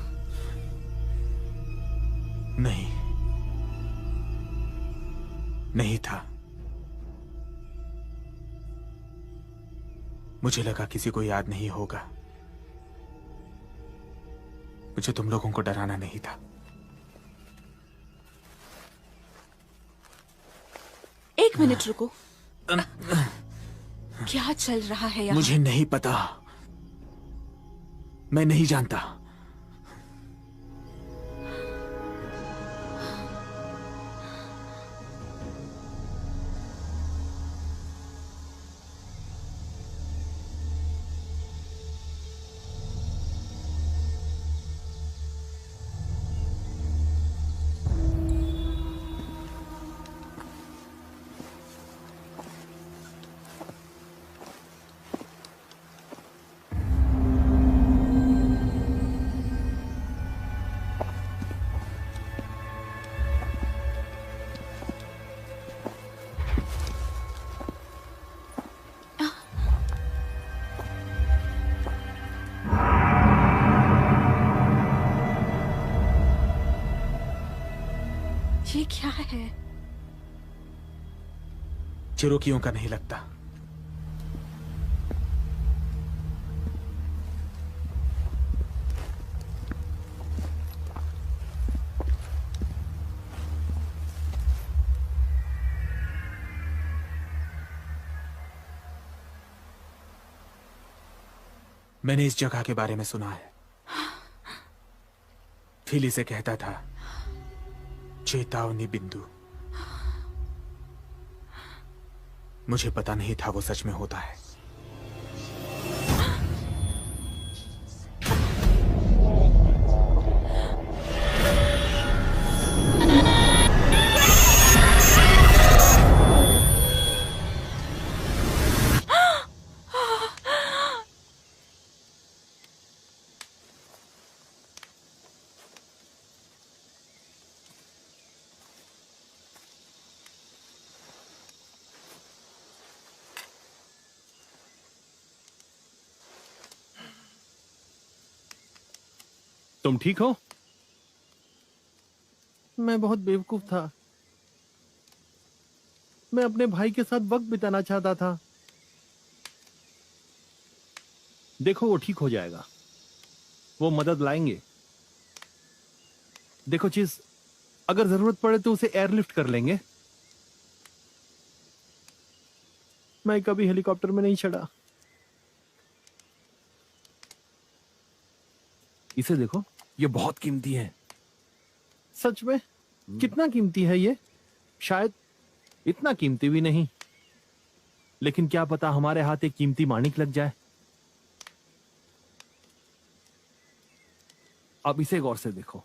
नहीं, नहीं था। मुझे लगा किसी को याद नहीं होगा। मुझे तुम लोगों को डराना नहीं था। एक मिनट रुको। क्या चल रहा है यहाँ? मुझे नहीं पता। मैं नहीं जानता। ये क्या है? चिरोकियों का नहीं लगता। मैंने इस जगह के बारे में सुना है। फिल इसे कहता था चेतावनी बिंदु। मुझे पता नहीं था वो सच में होता है। तुम ठीक हो? मैं बहुत बेवकूफ था। मैं अपने भाई के साथ वक्त बिताना चाहता था। देखो वो ठीक हो जाएगा। वो मदद लाएंगे। देखो चीज, अगर जरूरत पड़े तो उसे एयरलिफ्ट कर लेंगे। मैं कभी हेलीकॉप्टर में नहीं चढ़ा। इसे देखो, ये बहुत कीमती है। सच में? कितना कीमती है ये? शायद इतना कीमती भी नहीं, लेकिन क्या पता हमारे हाथ एक कीमती माणिक लग जाए। अब इसे गौर से देखो।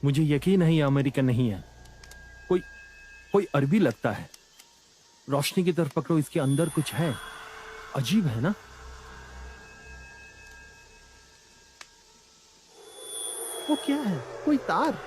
मुझे यकीन है ये अमेरिकन नहीं है। कोई अरबी लगता है। रोशनी की तरफ पकड़ो, इसके अंदर कुछ है। अजीब है ना? वो क्या है? कोई तार?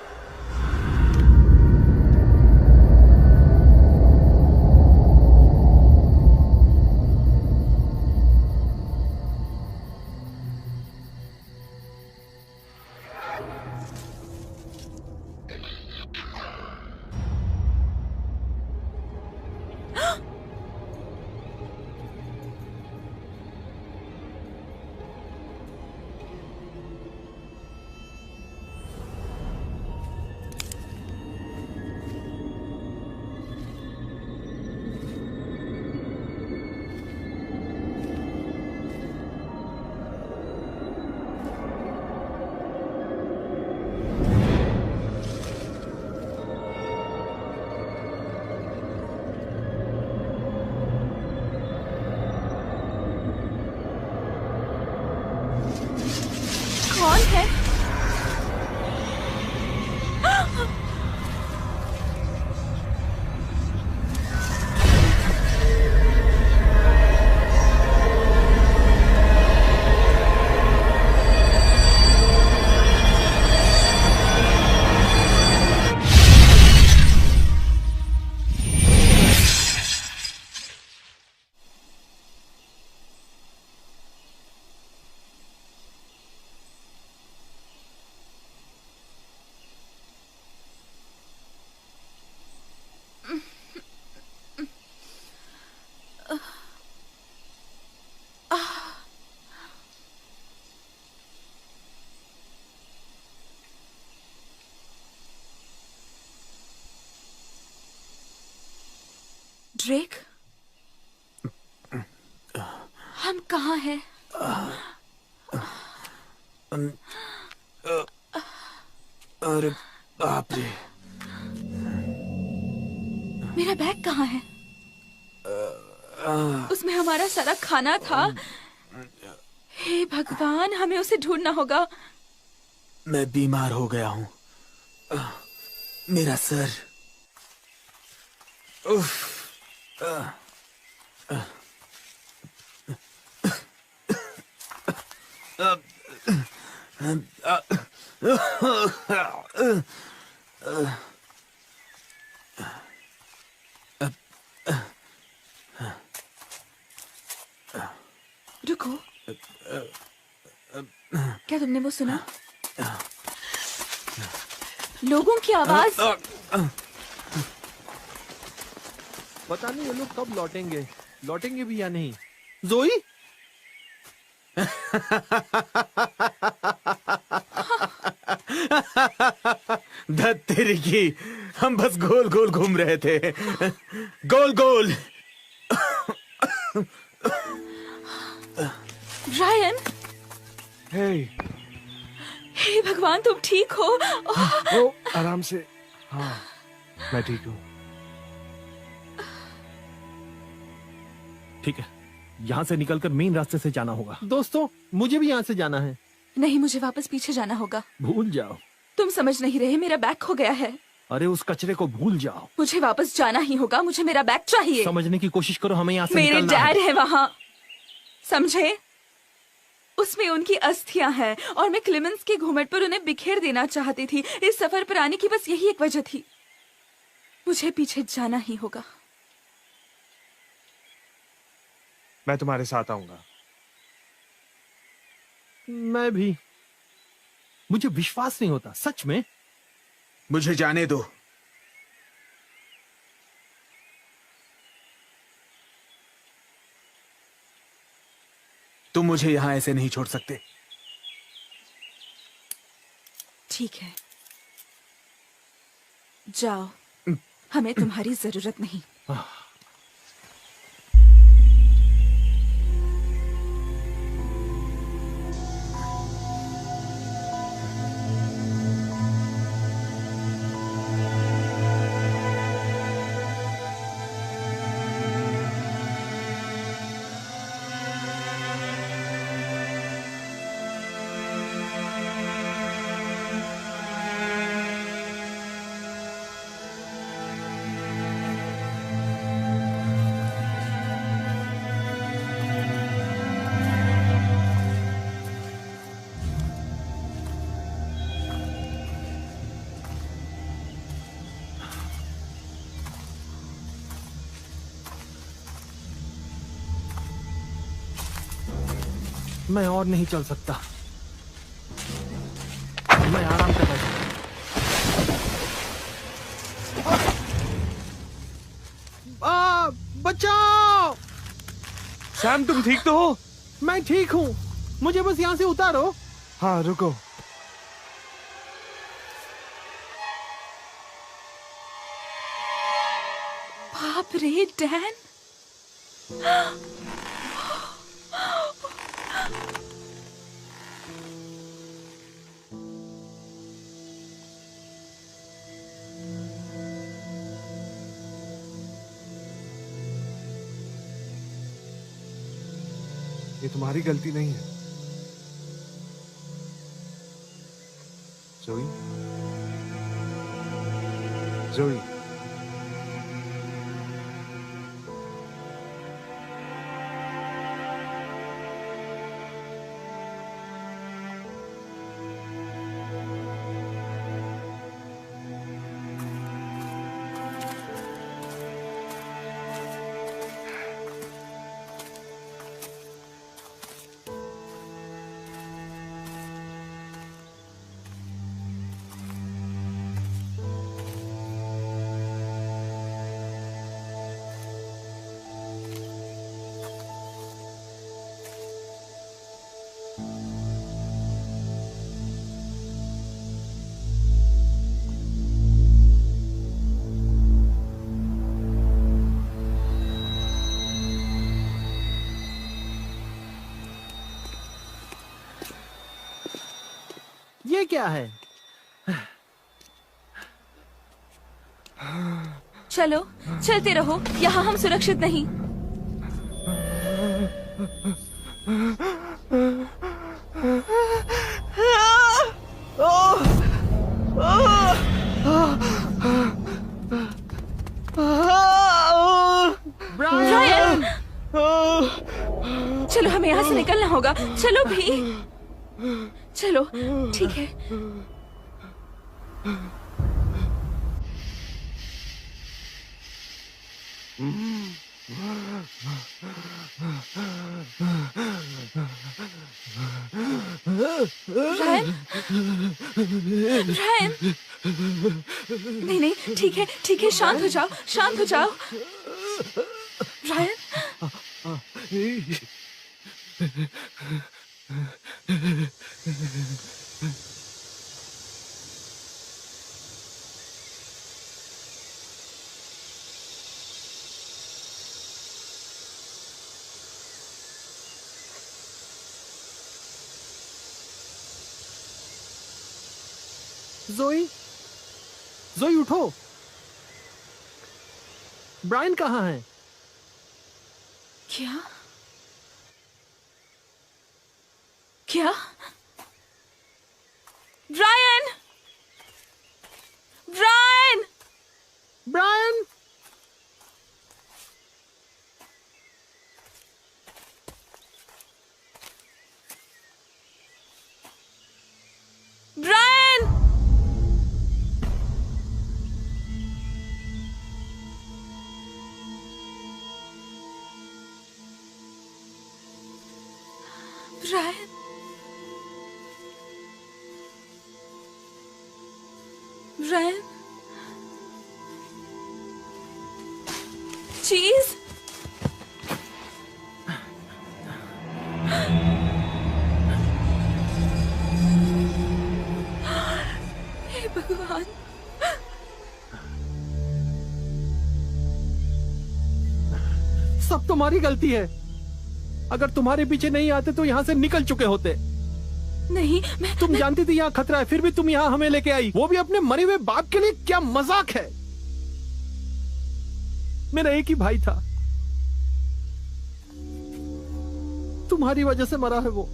ड्रेक, हम कहाँ हैं? अरे बाप रे, मेरा बैग कहाँ है? उसमें हमारा सारा खाना था। हे भगवान, हमें उसे ढूंढना होगा। मैं बीमार हो गया हूँ। मेरा सर। उफ। रुको, क्या तुमने वो सुना? लोगों की आवाज। पता नहीं ये लोग कब लौटेंगे, लौटेंगे भी या नहीं। जोई, धत तेरी की, हम बस गोल गोल घूम रहे थे। गोल गोल। रायन, हे, हे भगवान, तुम ठीक हो? ओ, आराम से। हाँ, मैं ठीक हूँ। ठीक है, यहाँ से निकलकर मेन रास्ते से जाना होगा। दोस्तों, मुझे भी यहाँ से जाना है। नहीं, मुझे वापस पीछे जाना होगा। भूल जाओ। तुम समझ नहीं रहे, मेरा बैग खो गया है। अरे उस कचरे को भूल जाओ। मुझे वापस जाना ही होगा, मुझे मेरा बैग चाहिए। समझने की कोशिश करो, हमें यहाँ से मेरे निकलना डैड है। है वहाँ, समझे? उसमें उनकी अस्थियां हैं और मैं क्लेमेंस के घूमट पर उन्हें बिखेर देना चाहती थी। इस सफर पर आने की बस यही एक वजह थी। मुझे पीछे जाना ही होगा। मैं तुम्हारे साथ आऊंगा। मैं भी। मुझे विश्वास नहीं होता, सच में। मुझे जाने दो। तुम मुझे यहां ऐसे नहीं छोड़ सकते। ठीक है, जाओ, हमें तुम्हारी जरूरत नहीं। मैं और नहीं चल सकता। मैं आराम कर रहा हूँ। बचाओ! सैम, तुम ठीक तो हो? मैं ठीक हूँ, मुझे बस यहाँ से उतारो। हाँ, रुको। बाप रे, डैन! ये तुम्हारी गलती नहीं है। जोई, जोई, ये क्या है? चलो, चलते रहो, यहाँ हम सुरक्षित नहीं। ब्रायन! चलो, हमें यहाँ से निकलना होगा। चलो भी। चलो, ठीक है। ब्रायन? ब्रायन? नहीं नहीं, ठीक है, शांत हो जाओ, शांत हो जाओ। ब्रायन? जोई, जोई उठो। ब्रायन कहाँ है? क्या? क्या? Brian! Brian! Brian! Brian! Brian! Brian! चीज! हे भगवान! सब तुम्हारी गलती है। अगर तुम्हारे पीछे नहीं आते तो यहाँ से निकल चुके होते। नहीं, तुम जानती थी यहाँ खतरा है, फिर भी तुम यहाँ हमें लेके आई, वो भी अपने मरे हुए बाप के लिए। क्या मजाक है? मेरा एक ही भाई था, तुम्हारी वजह से मरा है वो।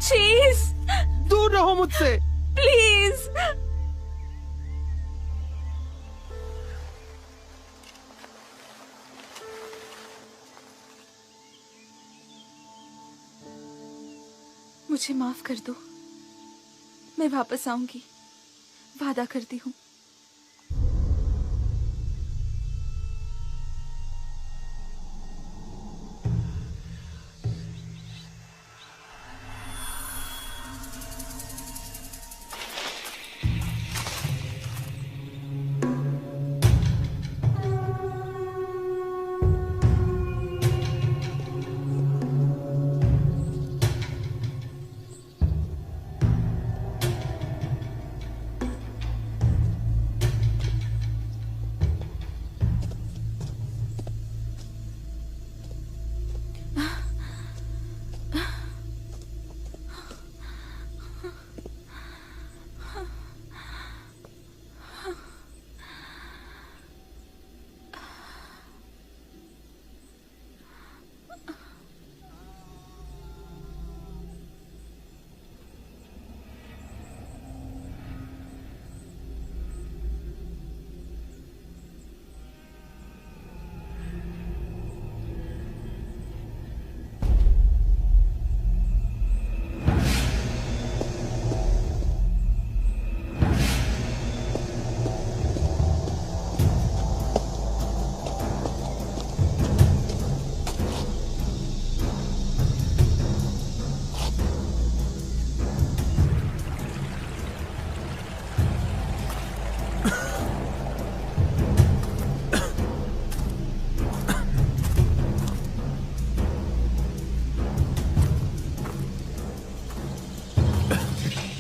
चीज! दूर रहो मुझसे, प्लीज! मुझे माफ कर दो। मैं वापस आऊंगी, वादा करती हूँ।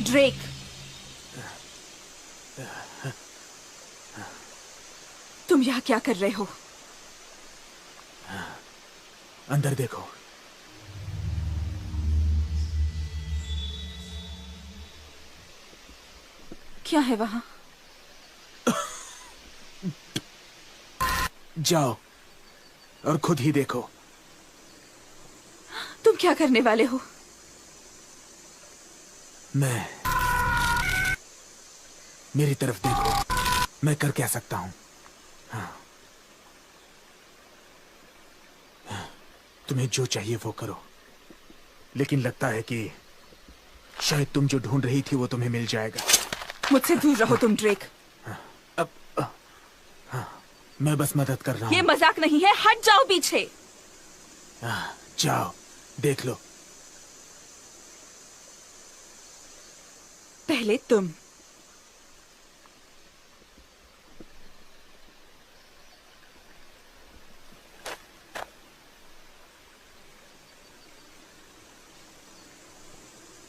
ड्रेक! तुम यहाँ क्या कर रहे हो? अंदर देखो। क्या है वहां? जाओ और खुद ही देखो। तुम क्या करने वाले हो? मेरी तरफ देखो, मैं कर क्या सकता हूं। तुम्हें जो चाहिए वो करो, लेकिन लगता है कि शायद तुम जो ढूंढ रही थी वो तुम्हें मिल जाएगा। मुझसे दूर रहो तुम, ड्रेक। मैं बस मदद कर रहा ये हूँ। मजाक नहीं है, हट जाओ पीछे। जाओ, देख लो। पहले तुम।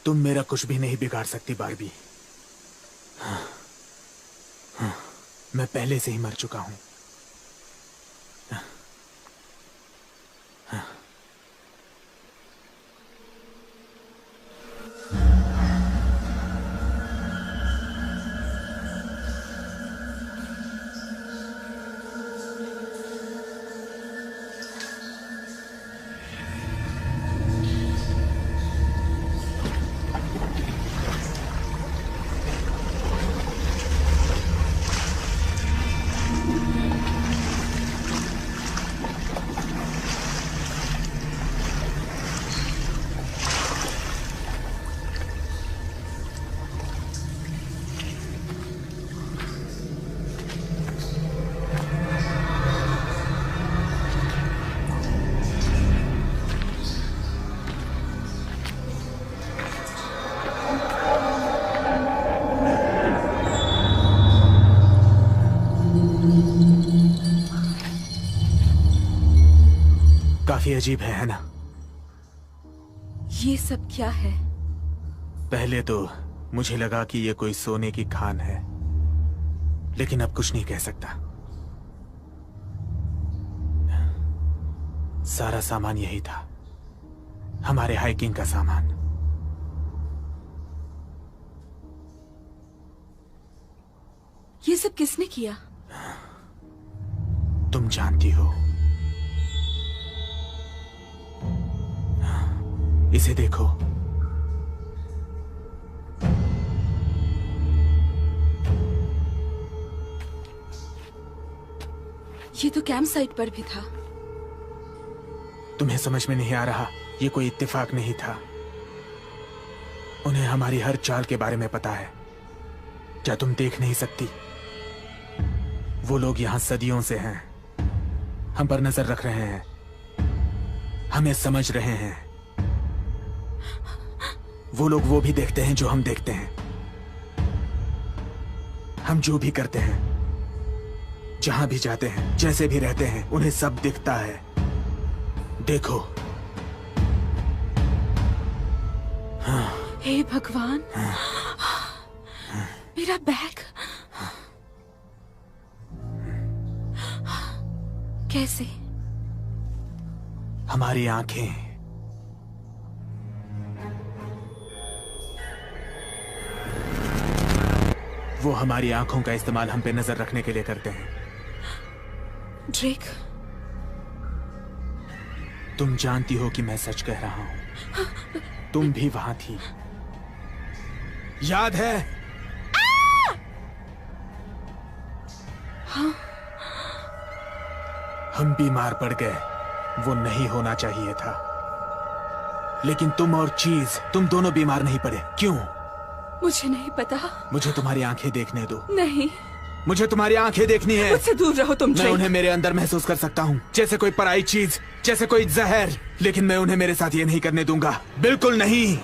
तुम मेरा कुछ भी नहीं बिगाड़ सकती बारबी। मैं पहले से ही मर चुका हूं। काफी अजीब है ना? ये सब क्या है? पहले तो मुझे लगा कि ये कोई सोने की खान है, लेकिन अब कुछ नहीं कह सकता। सारा सामान यही था, हमारे हाइकिंग का सामान। ये सब किसने किया? तुम जानती हो। इसे देखो। ये तो कैंप साइट पर भी था। तुम्हें समझ में नहीं आ रहा? ये कोई इत्तेफाक नहीं था। उन्हें हमारी हर चाल के बारे में पता है। क्या तुम देख नहीं सकती? वो लोग यहां सदियों से हैं, हम पर नजर रख रहे हैं, हमें समझ रहे हैं। वो लोग वो भी देखते हैं जो हम देखते हैं। हम जो भी करते हैं, जहां भी जाते हैं, जैसे भी रहते हैं, उन्हें सब दिखता है। देखो। हे भगवान, मेरा बैग कैसे? हमारी आंखें। वो हमारी आंखों का इस्तेमाल हम पे नजर रखने के लिए करते हैं। ड्रेक, तुम जानती हो कि मैं सच कह रहा हूं। तुम भी वहां थी, याद है? हाँ। हम बीमार पड़ गए, वो नहीं होना चाहिए था। लेकिन तुम और चीज, तुम दोनों बीमार नहीं पड़े। क्यों? मुझे नहीं पता। मुझे तुम्हारी आंखें देखने दो। नहीं, मुझे तुम्हारी आंखें देखनी है। मुझसे दूर रहो तुम। मैं उन्हें मेरे अंदर महसूस कर सकता हूँ, जैसे कोई पराई चीज, जैसे कोई जहर। लेकिन मैं उन्हें मेरे साथ ये नहीं करने दूंगा, बिल्कुल नहीं।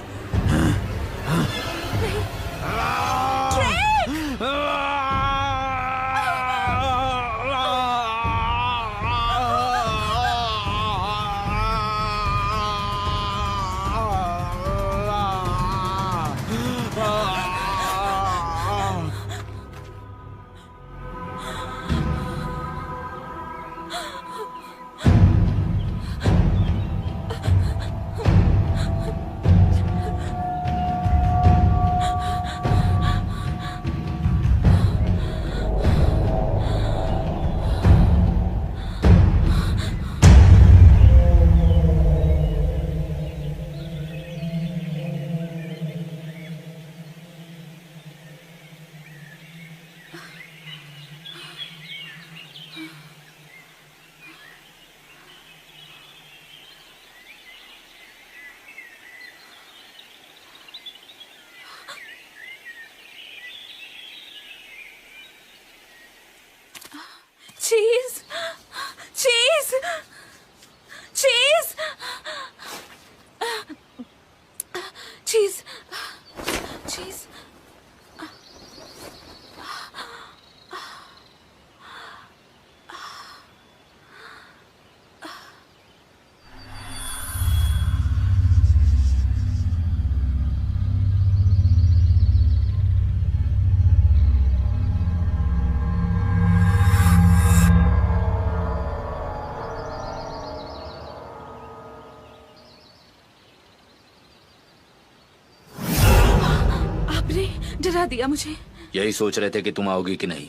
डरा दिया मुझे। यही सोच रहे थे कि तुम आओगी कि नहीं।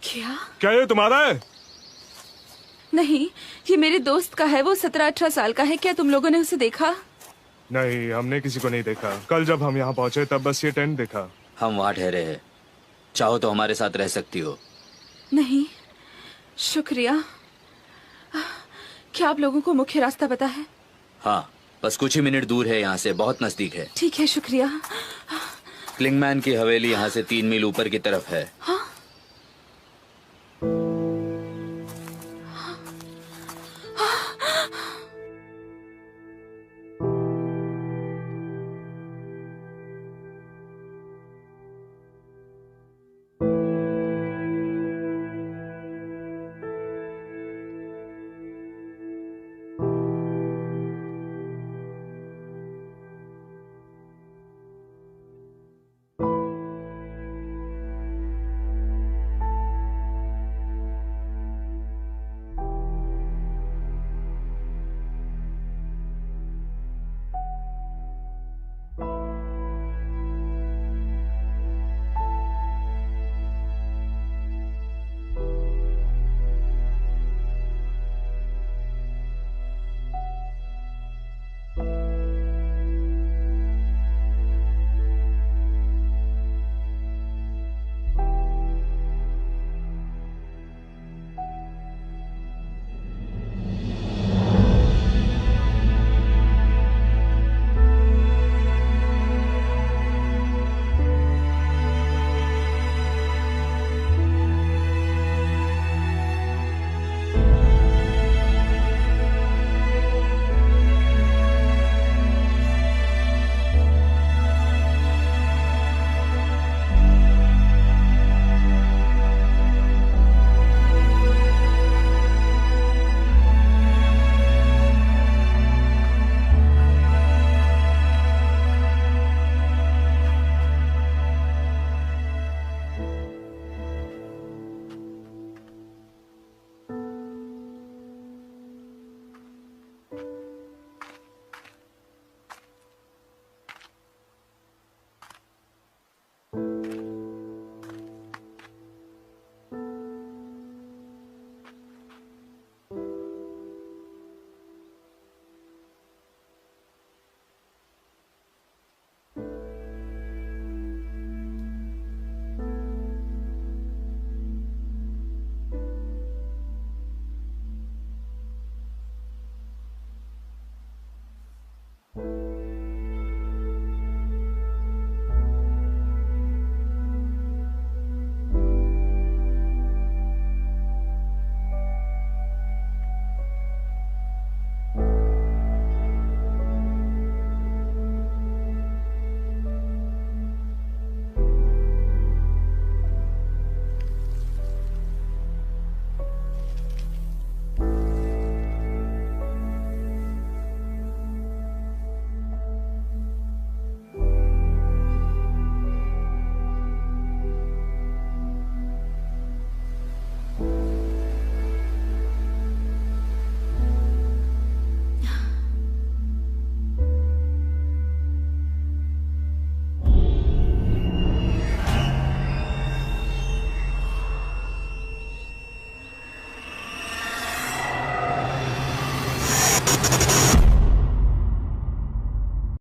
क्या? क्या ये तुम्हारा है? नहीं, ये मेरे दोस्त का है। वो 17-18 साल का है। क्या तुम लोगों ने उसे देखा? नहीं, हमने किसी को नहीं देखा। कल जब हम यहाँ पहुंचे तब बस ये टेंट देखा। हम वहाँ ठहरे हैं, चाहो तो हमारे साथ रह सकती हो। नहीं, शुक्रिया। क्या आप लोगों को मुख्य रास्ता पता है? हाँ, बस कुछ ही मिनट दूर है यहाँ से, बहुत नजदीक है। ठीक है, शुक्रिया। क्लिंगमैन की हवेली यहाँ से 3 मील ऊपर की तरफ है।